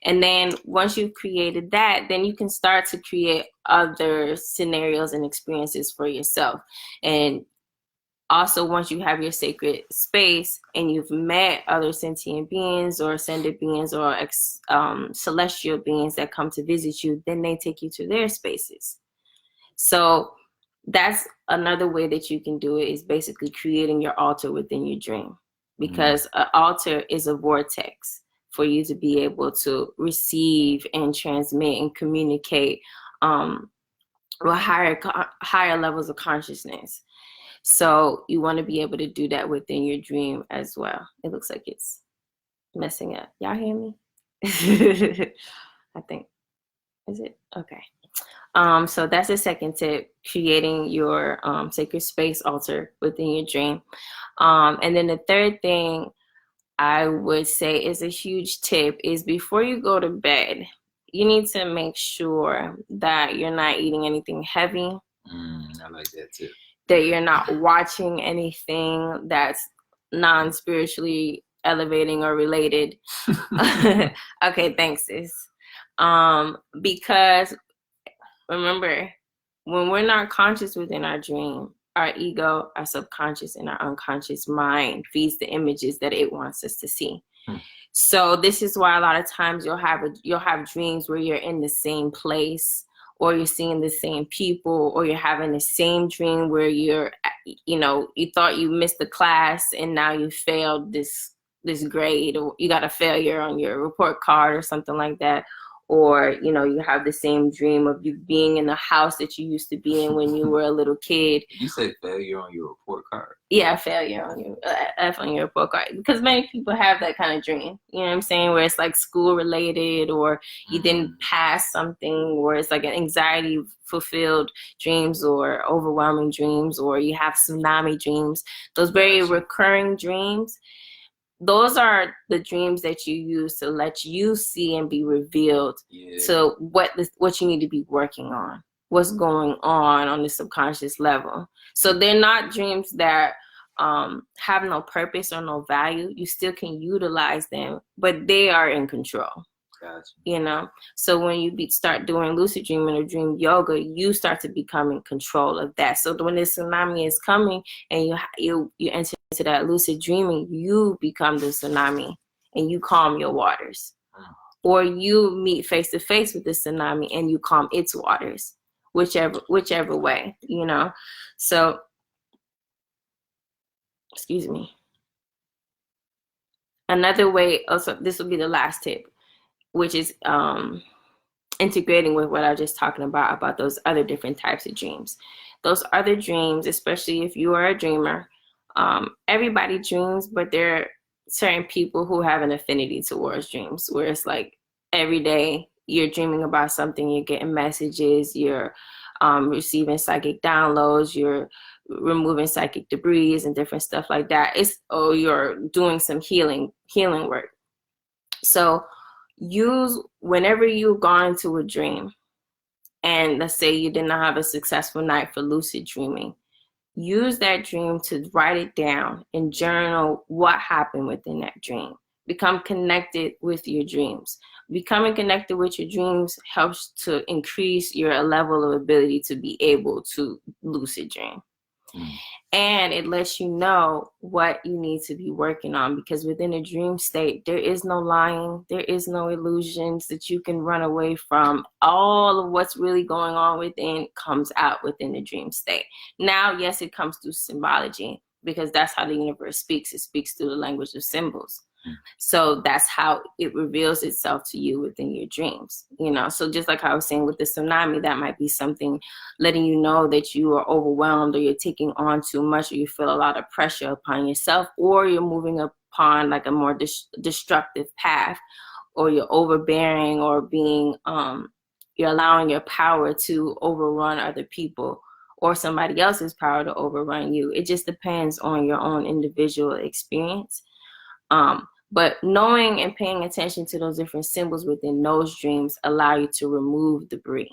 And then once you've created that, then you can start to create other scenarios and experiences for yourself. And also, once you have your sacred space and you've met other sentient beings or ascended beings or celestial beings that come to visit you, then they take you to their spaces. So that's another way that you can do it, is basically creating your altar within your dream, because an altar is a vortex for you to be able to receive and transmit and communicate with higher levels of consciousness. So you want to be able to do that within your dream as well. It looks like it's messing up. Y'all hear me? I think. Is it? Okay. So that's the second tip, creating your sacred space altar within your dream. And then the third thing I would say is a huge tip is, before you go to bed, you need to make sure that you're not eating anything heavy. I like that too. That you're not watching anything that's non-spiritually elevating or related. Okay, thanks, sis. Because remember, when we're not conscious within our dream, our ego, our subconscious, and our unconscious mind feeds the images that it wants us to see. So this is why a lot of times you'll have dreams where you're in the same place, or you're seeing the same people, or you're having the same dream where you thought you missed the class and now you failed this grade, or you got a failure on your report card or something like that. Or, you have the same dream of you being in the house that you used to be in when you were a little kid. You said failure on your report card? Yeah, failure on your F on your report card. Because many people have that kind of dream, you know what I'm saying, where it's like school related, or you didn't pass something, or it's like an anxiety fulfilled dreams, or overwhelming dreams, or you have tsunami dreams. Those very recurring dreams. Those are the dreams that you use to let you see and be revealed to what you need to be working on, what's going on the subconscious level. So they're not dreams that have no purpose or no value. You still can utilize them, but they are in control. Gotcha. So when you start doing lucid dreaming or dream yoga, you start to become in control of that. So when the tsunami is coming and you enter into that lucid dreaming, you become the tsunami and you calm your waters. Or you meet face to face with the tsunami and you calm its waters, whichever way, So, excuse me. Another way, also, this will be the last tip, which is integrating with what I was just talking about those other different types of dreams. Those other dreams, especially if you are a dreamer, everybody dreams, but there are certain people who have an affinity towards dreams, where it's like every day you're dreaming about something, you're getting messages, you're receiving psychic downloads, you're removing psychic debris and different stuff like that. You're doing some healing work. So whenever you've gone into a dream, and let's say you did not have a successful night for lucid dreaming, use that dream to write it down and journal what happened within that dream. Become connected with your dreams. Becoming connected with your dreams helps to increase your level of ability to be able to lucid dream. And it lets you know what you need to be working on, because within a dream state, there is no lying, there is no illusions that you can run away from. All of what's really going on within comes out within the dream state. Now, yes, it comes through symbology, because that's how the universe speaks. It speaks through the language of symbols. So that's how it reveals itself to you within your dreams, So just like I was saying with the tsunami, that might be something letting you know that you are overwhelmed, or you're taking on too much, or you feel a lot of pressure upon yourself, or you're moving upon like a more destructive path, or you're overbearing, or being you're allowing your power to overrun other people, or somebody else's power to overrun you. It just depends on your own individual experience. But knowing and paying attention to those different symbols within those dreams allow you to remove debris,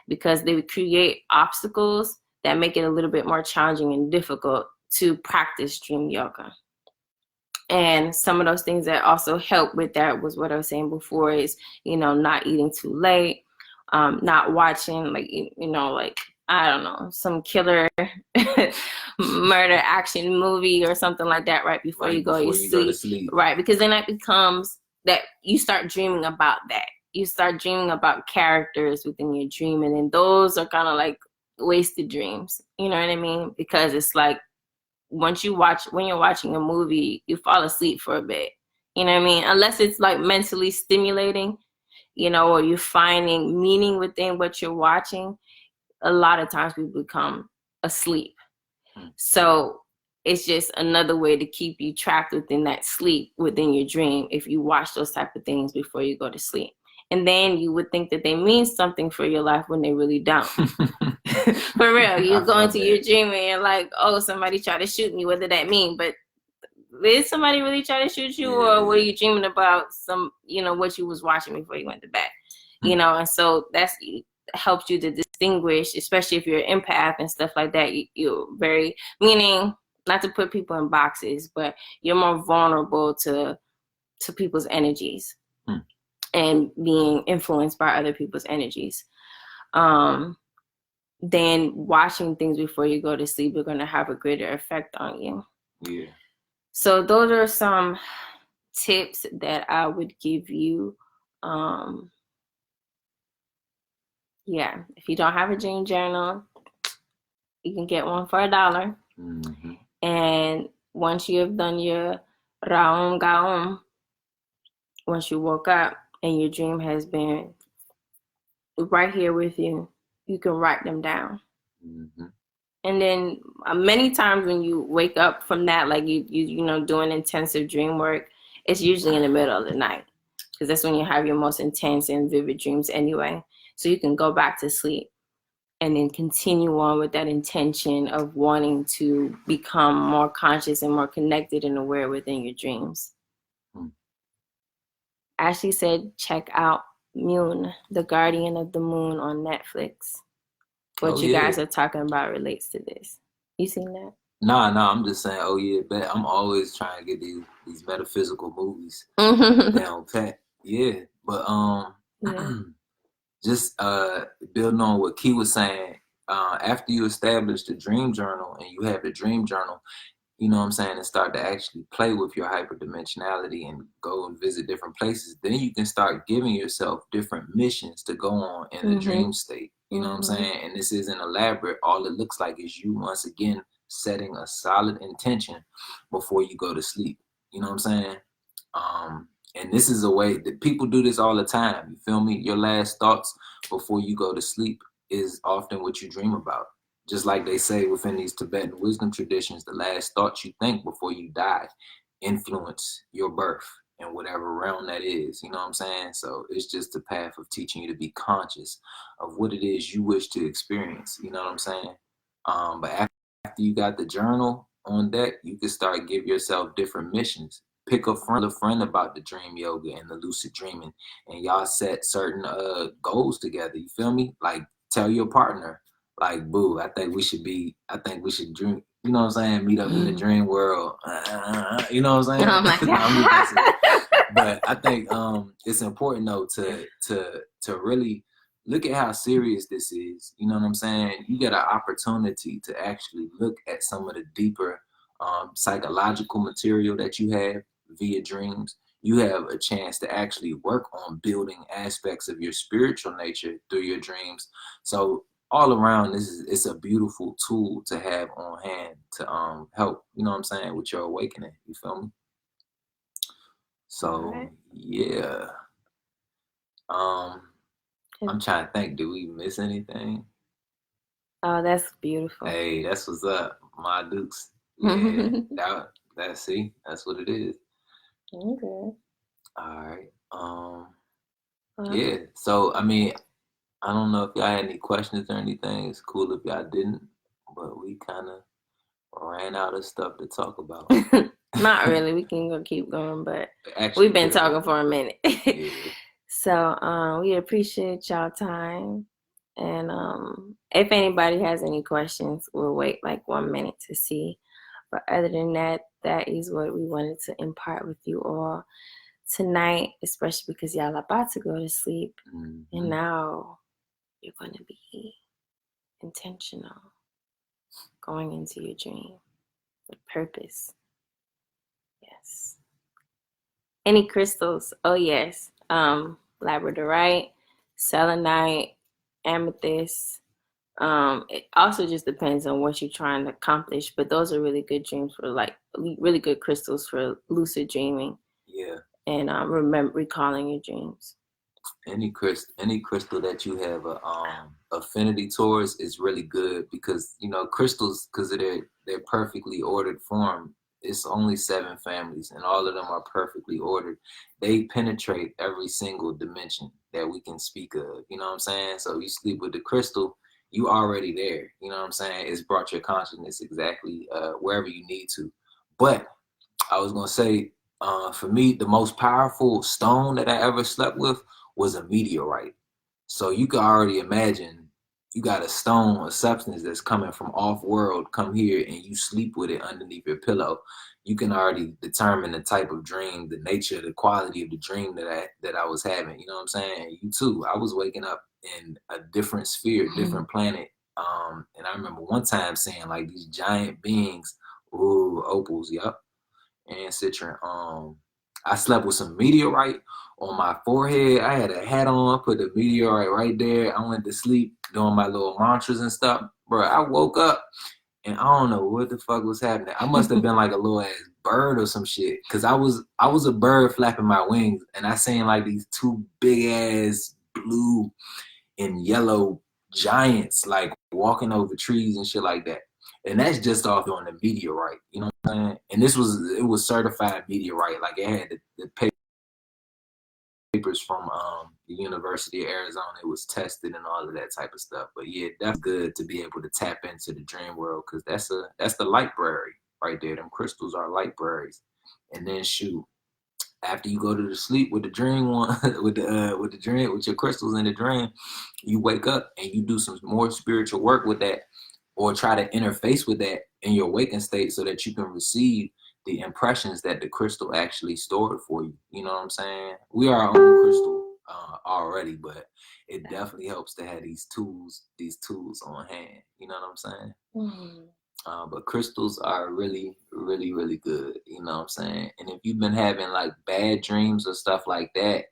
because they would create obstacles that make it a little bit more challenging and difficult to practice dream yoga. And some of those things that also help with that was what I was saying before is, not eating too late, not watching like I don't know, some killer murder action movie or something like that right before you go to sleep. Right, because then it becomes that you start dreaming about that. You start dreaming about characters within your dream, and then those are kind of like wasted dreams. You know what I mean? Because it's like when you're watching a movie, you fall asleep for a bit. You know what I mean? Unless it's like mentally stimulating, or you're finding meaning within what you're watching, a lot of times we become asleep. So it's just another way to keep you trapped within that sleep, within your dream, if you watch those type of things before you go to sleep. And then you would think that they mean something for your life when they really don't. For real, you go into your dream and you're like, oh, somebody tried to shoot me. What did that mean? But did somebody really try to shoot you, or were you dreaming about what you was watching before you went to bed? And so that's helps you to distinguish, especially if you're an empath and stuff like that. You're very, meaning not to put people in boxes, but you're more vulnerable to people's energies and being influenced by other people's energies. Then watching things before you go to sleep are going to have a greater effect on you. Yeah. So those are some tips that I would give you. If you don't have a dream journal, you can get one for $1. Mm-hmm. And once you have done your Raum Gaum, once you woke up and your dream has been right here with you, you can write them down. Mm-hmm. And then many times when you wake up from that, like you doing intensive dream work, it's usually in the middle of the night, because that's when you have your most intense and vivid dreams anyway. So you can go back to sleep and then continue on with that intention of wanting to become more conscious and more connected and aware within your dreams. Ashley said, check out Moon, the Guardian of the Moon on Netflix. What you guys are talking about relates to this. You seen that? Nah, I'm just saying, bet I'm always trying to get these metaphysical movies down pat. Yeah. But just building on what Key was saying, after you establish the dream journal and you have the dream journal, you know what I'm saying, and start to actually play with your hyperdimensionality and go and visit different places, then you can start giving yourself different missions to go on in the dream state. You know what I'm saying? And this isn't elaborate. All it looks like is you, once again, setting a solid intention before you go to sleep. You know what I'm saying? And this is a way that people do this all the time. You feel me? Your last thoughts before you go to sleep is often what you dream about. Just like they say within these Tibetan wisdom traditions, the last thoughts you think before you die influence your birth in whatever realm that is. You know what I'm saying? So it's just a path of teaching you to be conscious of what it is you wish to experience. You know what I'm saying? But after you got the journal on deck, you can start give yourself different missions. Pick a friend about the dream yoga and the lucid dreaming, and y'all set certain goals together. You feel me? Like tell your partner, like, boo, I think we should dream. You know what I'm saying? Meet up in the dream world. You know what I'm saying? Oh my God. But I think it's important though to really look at how serious this is. You know what I'm saying? You get an opportunity to actually look at some of the deeper psychological material that you have via dreams. You have a chance to actually work on building aspects of your spiritual nature through your dreams. So all around, it's a beautiful tool to have on hand to help, you know what I'm saying, with your awakening. You feel me? So yeah. I'm trying to think, did we miss anything? Oh, that's beautiful. Hey, that's what's up, my dukes. Yeah, that's what it is. Okay. All right. Yeah. So I mean, I don't know if y'all had any questions or anything. It's cool if y'all didn't, but we kind of ran out of stuff to talk about. Not really. We can keep going, but actually, we've been talking for a minute. Yeah. So we appreciate y'all time. And if anybody has any questions, we'll wait like 1 minute to see. But other than that, that is what we wanted to impart with you all tonight, especially because y'all are about to go to sleep. And now you're going to be intentional going into your dream with purpose. Yes. Any crystals? Oh, yes. Labradorite, selenite, amethyst, It also just depends on what you're trying to accomplish, but those are really good dreams for like really good crystals for lucid dreaming. Yeah. And recalling your dreams. Any crystal that you have a affinity towards is really good, because crystals, because of their perfectly ordered form, it's only 7 families and all of them are perfectly ordered. They penetrate every single dimension that we can speak of, you know what I'm saying? So you sleep with the crystal, you already there, you know what I'm saying? It's brought your consciousness exactly wherever you need to. But I was gonna say, for me, the most powerful stone that I ever slept with was a meteorite. So you can already imagine, you got a stone, a substance that's coming from off world, come here and you sleep with it underneath your pillow. You can already determine the type of dream, the nature, the quality of the dream that I was having. You know what I'm saying? You too. I was waking up in a different sphere, different planet. And I remember one time seeing like these giant beings, ooh, opals, yep, and citrine. I slept with some meteorite on my forehead. I had a hat on, put the meteorite right there. I went to sleep doing my little mantras and stuff. Bro, I woke up and I don't know what the fuck was happening. I must have been like a little ass bird or some shit. Cause I was a bird flapping my wings, and I seen like these 2 big ass blue and yellow giants like walking over trees and shit like that. And that's just off on the meteorite, you know what I'm saying? And it was certified meteorite, like it had the papers from the University of Arizona. It was tested and all of that type of stuff. But yeah, that's good to be able to tap into the dream world, because that's the library right there. Them crystals are libraries. And then shoot, after you go to the sleep with the dream one, with the dream, with your crystals in the dream, you wake up and you do some more spiritual work with that, or try to interface with that in your waking state, so that you can receive the impressions that the crystal actually stored for you. You know what I'm saying? We are our own crystal already, but it definitely helps to have these tools on hand. You know what I'm saying? Mm-hmm. But crystals are really, really, really good. You know what I'm saying? And if you've been having like bad dreams or stuff like that,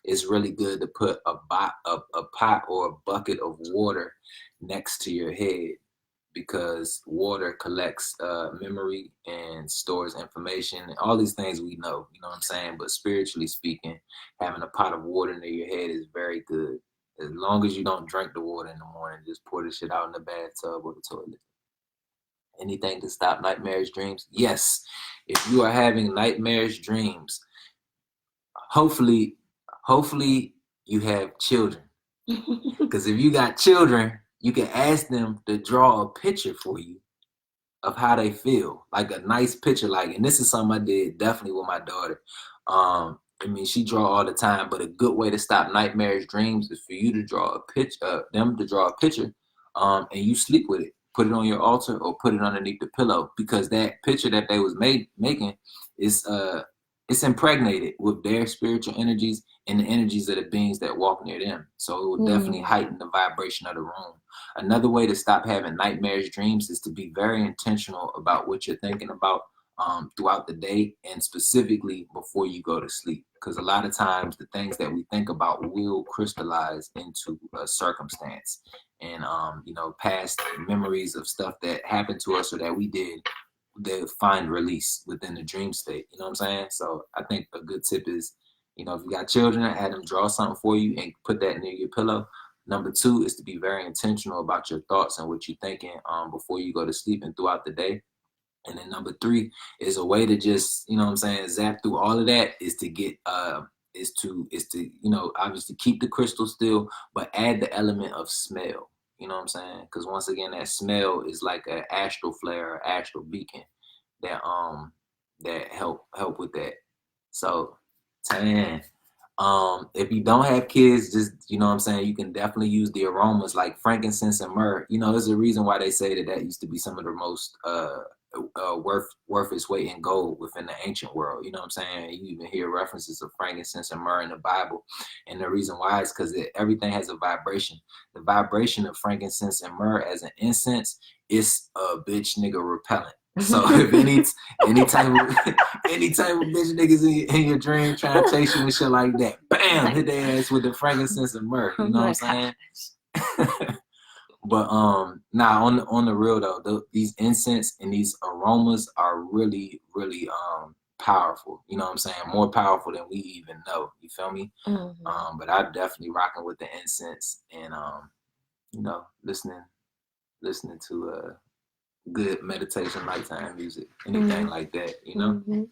it's really good to put a pot or a bucket of water next to your head, because water collects memory and stores information and all these things we know. You know what I'm saying? But spiritually speaking, having a pot of water near your head is very good. As long as you don't drink the water in the morning, just pour the shit out in the bathtub or the toilet. Anything to stop nightmarish dreams? Yes. If you are having nightmarish dreams, hopefully you have children. Because if you got children, you can ask them to draw a picture for you of how they feel, like a nice picture. Like, and this is something I did definitely with my daughter. I mean, she draw all the time, but a good way to stop nightmarish dreams is for you to draw a picture, them to draw a picture, and you sleep with it. Put it on your altar or put it underneath the pillow, because that picture that they was making is it's impregnated with their spiritual energies and the energies of the beings that walk near them. So it will definitely heighten the vibration of the room. Another way to stop having nightmarish dreams is to be very intentional about what you're thinking about throughout the day, and specifically before you go to sleep. Because a lot of times the things that we think about will crystallize into a circumstance. And, past memories of stuff that happened to us or that we did, they find release within the dream state. You know what I'm saying? So I think a good tip is, if you got children, have them draw something for you and put that near your pillow. Number 2 is to be very intentional about your thoughts and what you're thinking before you go to sleep and throughout the day. And then number 3 is a way to just, zap through all of that, is to get is to obviously keep the crystal still, but add the element of smell. You know what I'm saying? Because once again, that smell is like an astral flare, or astral beacon that help with that. So, if you don't have kids, just, you can definitely use the aromas like frankincense and myrrh. There's a reason why they say that used to be some of the most worth its weight in gold within the ancient world. You know what I'm saying? You even hear references of frankincense and myrrh in the Bible. And the reason why is because everything has a vibration. The vibration of frankincense and myrrh as an incense is a bitch nigga repellent. So if any type of bitch niggas in your dream trying to chase you and shit like that, bam, hit their ass with the frankincense and myrrh. You know what I'm saying? But now on the real though, these incense and these aromas are really, really powerful. You know what I'm saying? More powerful than we even know. You feel me? Mm-hmm. But I'm definitely rocking with the incense and you know, listening to good meditation, nighttime music, anything like that. You know? Mm-hmm.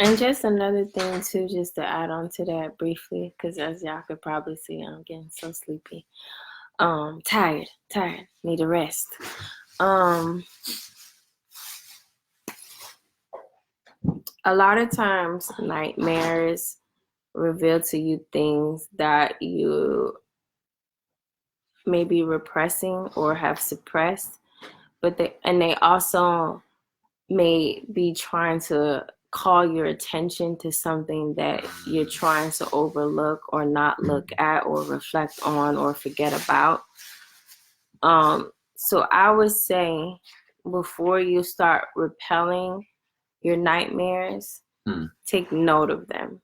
And just another thing too, just to add on to that briefly, because as y'all could probably see, I'm getting so sleepy. Tired, need a rest. A lot of times nightmares reveal to you things that you may be repressing or have suppressed, but they also may be trying to call your attention to something that you're trying to overlook or not look at or reflect on or forget about. So I would say before you start repelling your nightmares, take note of them.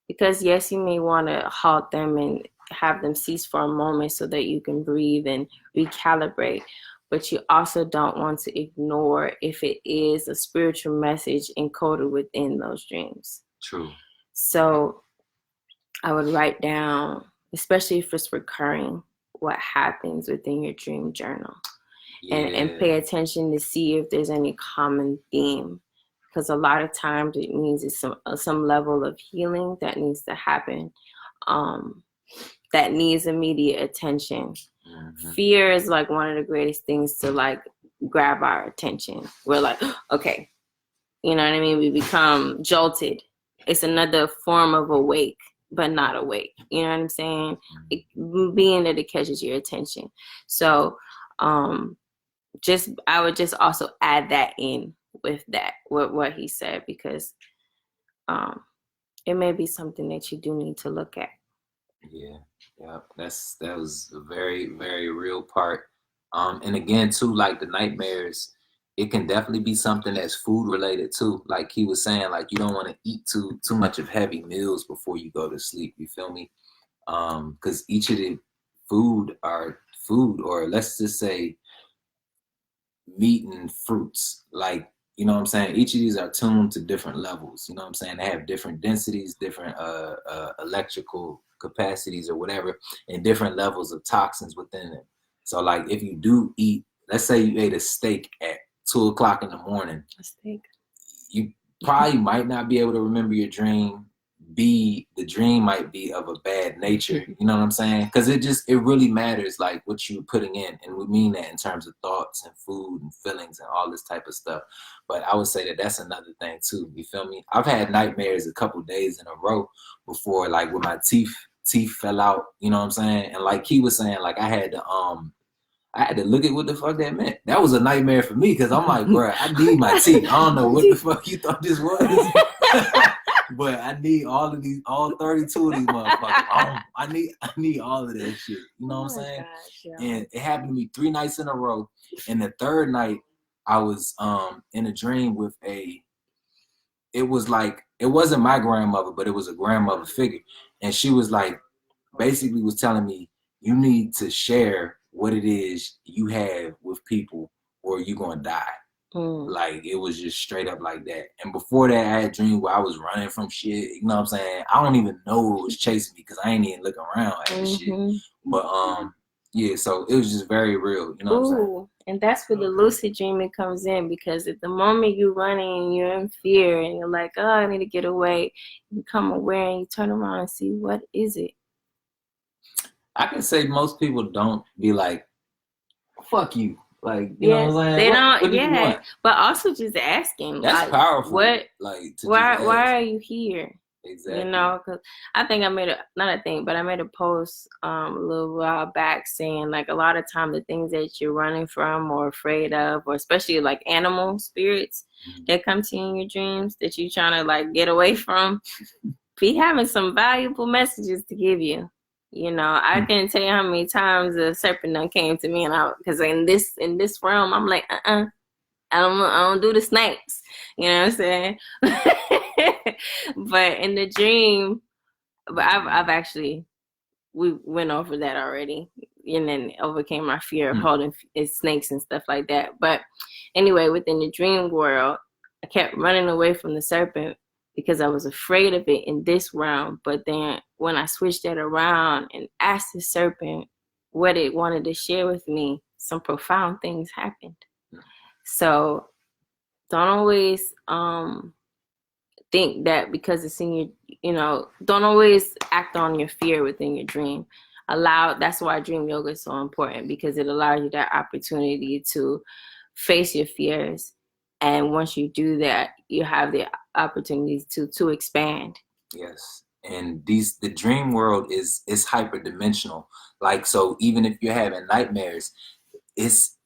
Because yes, you may want to halt them and have them cease for a moment so that you can breathe and recalibrate. But you also don't want to ignore if it is a spiritual message encoded within those dreams. True. So I would write down, especially if it's recurring, what happens within your dream journal. Yeah. And pay attention to see if there's any common theme. Because a lot of times it means it's some level of healing that needs to happen, that needs immediate attention. Mm-hmm. Fear is like one of the greatest things to like grab our attention. We're like, okay, you know what I mean? We become jolted. It's another form of awake, but not awake. You know what I'm saying? Being that it catches your attention. So I would just also add that in with that, with what he said, because it may be something that you do need to look at. Yeah, that was a very, very real part. And again, too, like the nightmares, it can definitely be something that's food related too. Like he was saying, like you don't want to eat too much of heavy meals before you go to sleep. You feel me? Because each of the food, or let's just say meat and fruits, like, you know what I'm saying, each of these are tuned to different levels. You know what I'm saying? They have different densities, different electrical capacities or whatever, and different levels of toxins within them. So like if you do eat, let's say you ate a steak at 2:00 in the morning, a steak, you probably might not be able to remember your dream. The dream might be of a bad nature. You know what I'm saying? Because it really matters like what you're putting in, and we mean that in terms of thoughts and food and feelings and all this type of stuff. But I would say that that's another thing too. You feel me? I've had nightmares a couple days in a row before, like when my teeth fell out. You know what I'm saying? And like he was saying, like I had to look at what the fuck that meant. That was a nightmare for me because I'm like, bro, I need my teeth. I don't know what the fuck you thought this was. But I need all 32 of these motherfuckers. I need all of that shit. You know what I'm saying? Gosh, yeah. And it happened to me 3 nights in a row. And the third night, I was in a dream with it was like, it wasn't my grandmother, but it was a grandmother figure. And she was like, basically was telling me, you need to share what it is you have with people or you're going to die. Like it was just straight up like that. And before that, I had a dream where I was running from shit. You know what I'm saying? I don't even know who was chasing me because I ain't even looking around at the shit. But yeah, so it was just very real. You know what I'm saying? And that's where the lucid dreaming comes in, because at the moment you're running and you're in fear and you're like, oh, I need to get away, you become aware and you turn around and see, what is it? I can say most people don't be like, fuck you. Like, you know what I'm saying? They don't, what yeah. But also just asking. That's like, powerful. What? Like, why are you here? Exactly. You know, because I think I made a post a little while back saying, like, a lot of time the things that you're running from or afraid of, or especially like animal spirits that come to you in your dreams that you're trying to like get away from, be having some valuable messages to give you. You know, I can't tell you how many times a serpent done came to me, and because in this realm, I'm like, I don't do the snakes. You know what I'm saying? But in the dream, but I've actually we went over that already, and then overcame my fear of holding snakes and stuff like that. But anyway, within the dream world, I kept running away from the serpent because I was afraid of it in this realm. But then when I switched that around and asked the serpent what it wanted to share with me, some profound things happened. So don't always think that because it's in your, don't always act on your fear within your dream. That's why dream yoga is so important, because it allows you that opportunity to face your fears. And once you do that, you have the opportunity to expand. Yes. And the dream world is hyperdimensional. Like, so even if you're having nightmares,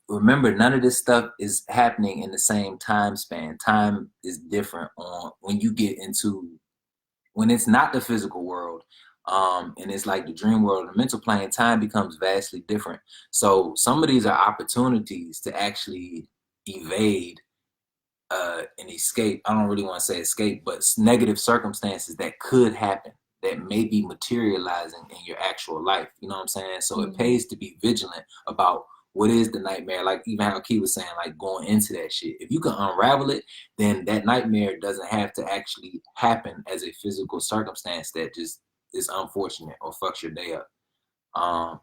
remember, none of this stuff is happening in the same time span. Time is different when it's not the physical world. And it's like the dream world, the mental plane, time becomes vastly different. So some of these are opportunities to actually evade and escape. I don't really want to say escape, but negative circumstances that could happen, that may be materializing in your actual life. You know what I'm saying? So it pays to be vigilant about what is the nightmare. Like even how Key was saying, like going into that shit. If you can unravel it, then that nightmare doesn't have to actually happen as a physical circumstance that just is unfortunate or fucks your day up.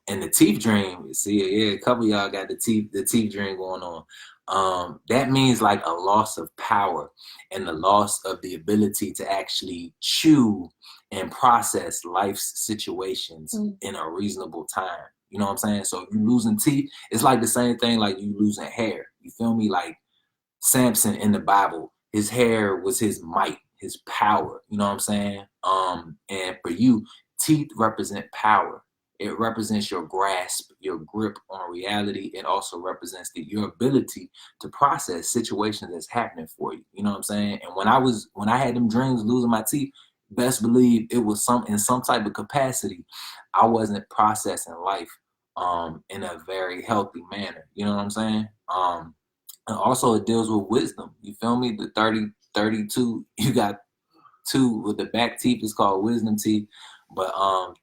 And the teeth dream, see, yeah, a couple of y'all got the teeth dream going on. That means like a loss of power and the loss of the ability to actually chew and process life's situations in a reasonable time. You know what I'm saying? So if you're losing teeth, it's like the same thing like you losing hair. You feel me? Like Samson in the Bible, his hair was his might, his power. You know what I'm saying? And for you, teeth represent power. It represents your grasp, your grip on reality. It also represents your ability to process situations that's happening for you. You know what I'm saying? And when I had them dreams losing my teeth, best believe it was in some type of capacity. I wasn't processing life in a very healthy manner. You know what I'm saying? And also it deals with wisdom. You feel me? The 32, you got two with the back teeth is called wisdom teeth, but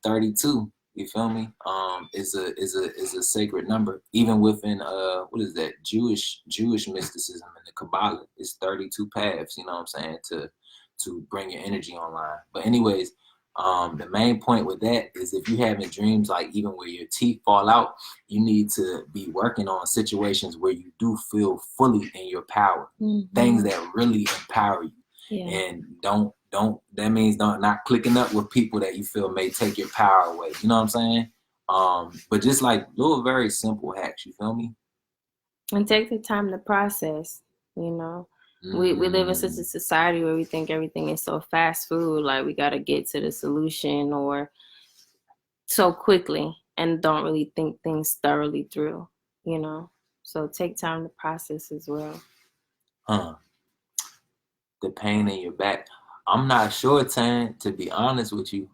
32, you feel me? Is a sacred number. Even within what is that? Jewish mysticism and the Kabbalah, it's 32 paths, you know what I'm saying, to bring your energy online. But anyways, the main point with that is if you're having dreams like even where your teeth fall out, you need to be working on situations where you do feel fully in your power, things that really empower you. Yeah. And that means not clicking up with people that you feel may take your power away. You know what I'm saying? But just like little very simple hacks, you feel me? And take the time to process, you know. We live in such a society where we think everything is so fast food, like we got to get to the solution or so quickly, and don't really think things thoroughly through, you know. So take time to process as well. The pain in your back. I'm not sure, Tan, to be honest with you.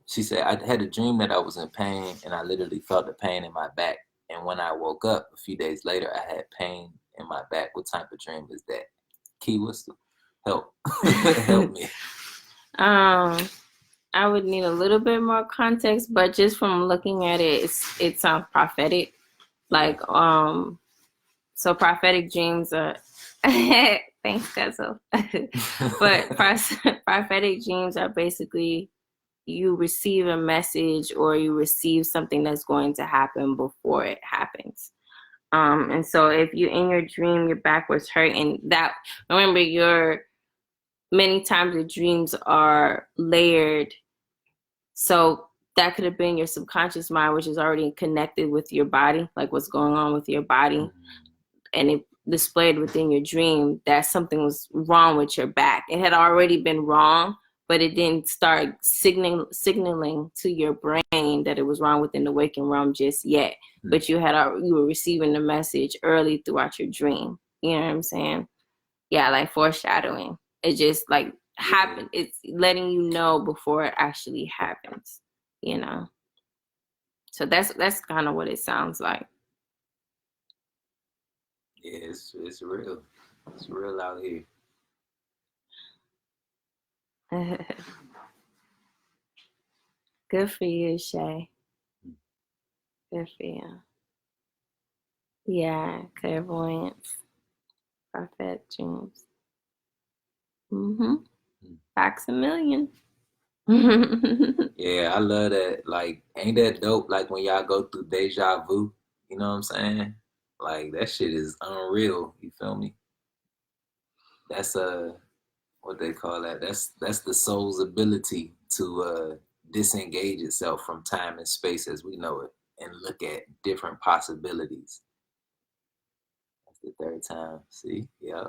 She said, I had a dream that I was in pain and I literally felt the pain in my back. And when I woke up a few days later, I had pain in my back. What type of dream is that? Key, what's the help? Help me. I would need a little bit more context, but just from looking at it, it sounds prophetic. Like, so prophetic dreams are, thanks, Cuzzo. But prophetic dreams are basically you receive a message or you receive something that's going to happen before it happens. And so if you in your dream, your back was hurting, that, remember, many times the dreams are layered. So that could have been your subconscious mind, which is already connected with your body, like what's going on with your body. And it displayed within your dream that something was wrong with your back. It had already been wrong, but it didn't start signaling to your brain that it was wrong within the waking realm just yet. But you were receiving the message early throughout your dream. You know what I'm saying? Yeah, like foreshadowing. It just like happened. It's letting you know before it actually happens, you know? So that's kind of what it sounds like. Yeah, it's real. It's real out here. Good for you, Shay. Good for you. Yeah, clairvoyance, prophetic dreams. Facsimillion. Yeah, I love that. Like, ain't that dope? Like when y'all go through deja vu, you know what I'm saying? Like that shit is unreal. You feel me? That's what they call that. That's the soul's ability to disengage itself from time and space as we know it and look at different possibilities. That's the third time. See? Yeah.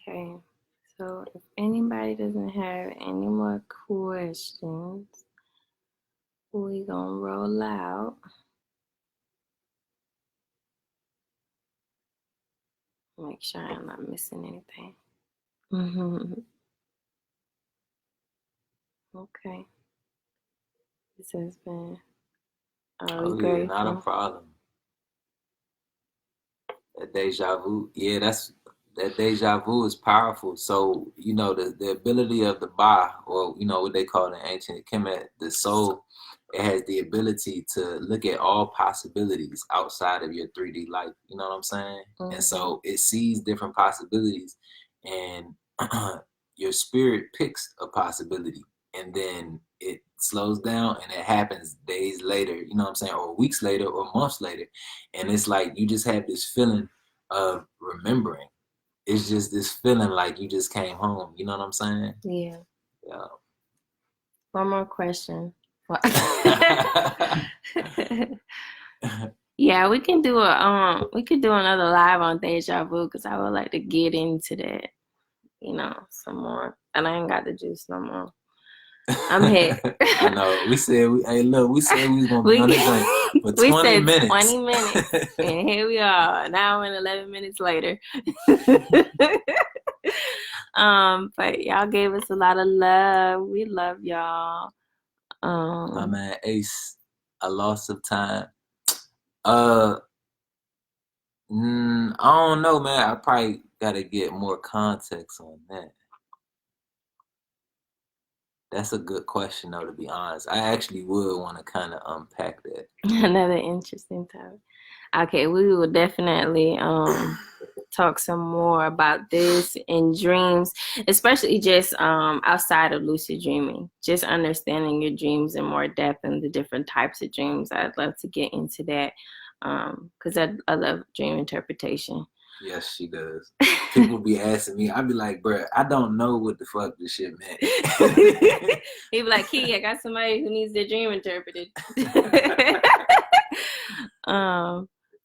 Okay. So if anybody doesn't have any more questions, we gonna roll out. Make sure I'm not missing anything. Okay. This has been Oh yeah, not a problem. That deja vu, yeah, that deja vu is powerful. So you know the ability of the ba, or you know what they call in ancient Kemet, the soul, it has the ability to look at all possibilities outside of your 3D life. You know what I'm saying? And so it sees different possibilities, and your spirit picks a possibility, and then it slows down, and it happens days later. You know what I'm saying? Or weeks later, or months later, and it's like you just have this feeling of remembering. It's just this feeling like you just came home. You know what I'm saying? Yeah. Yeah. One more question. Yeah, we can do another live on deja vu because I would like to get into that, you know, some more. And I ain't got the juice no more. I'm hit. I know. We said we was gonna be on this thing for 20 minutes. 20 minutes. And here we are, an hour and 11 minutes later. But y'all gave us a lot of love. We love y'all. My man Ace, a loss of time. I don't know, man. I probably gotta get more context on that. That's a good question, though, to be honest. I actually would want to kind of unpack that. Another interesting topic. Okay, we will definitely talk some more about this in dreams, especially just outside of lucid dreaming, just understanding your dreams in more depth and the different types of dreams. I'd love to get into that because I love dream interpretation. Yes, she does. People be asking me, I be like, bruh, I don't know what the fuck this shit meant. He be like, Key, I got somebody who needs their dream interpreted.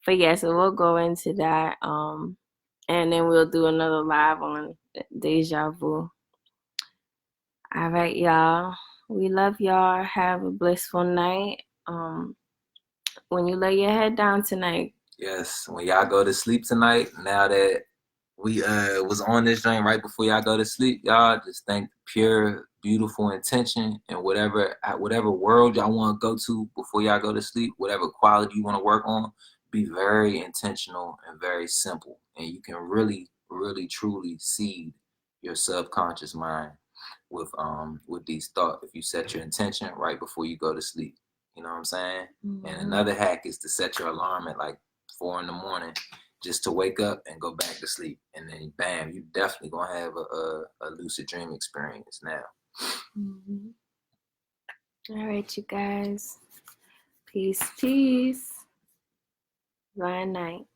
But yeah, so we'll go into that. And then we'll do another live on deja vu. All right, y'all. We love y'all. Have a blissful night. When you lay your head down tonight. Yes, when y'all go to sleep tonight, now that we was on this joint right before y'all go to sleep, y'all just think pure, beautiful intention and whatever world y'all want to go to before y'all go to sleep, whatever quality you want to work on, be very intentional and very simple. And you can really, really, truly seed your subconscious mind with these thoughts if you set your intention right before you go to sleep. You know what I'm saying? Mm-hmm. And another hack is to set your alarm at like 4 a.m. just to wake up and go back to sleep. And then bam, you definitely gonna have a lucid dream experience now. Mm-hmm. All right, you guys. Peace, peace. Good night.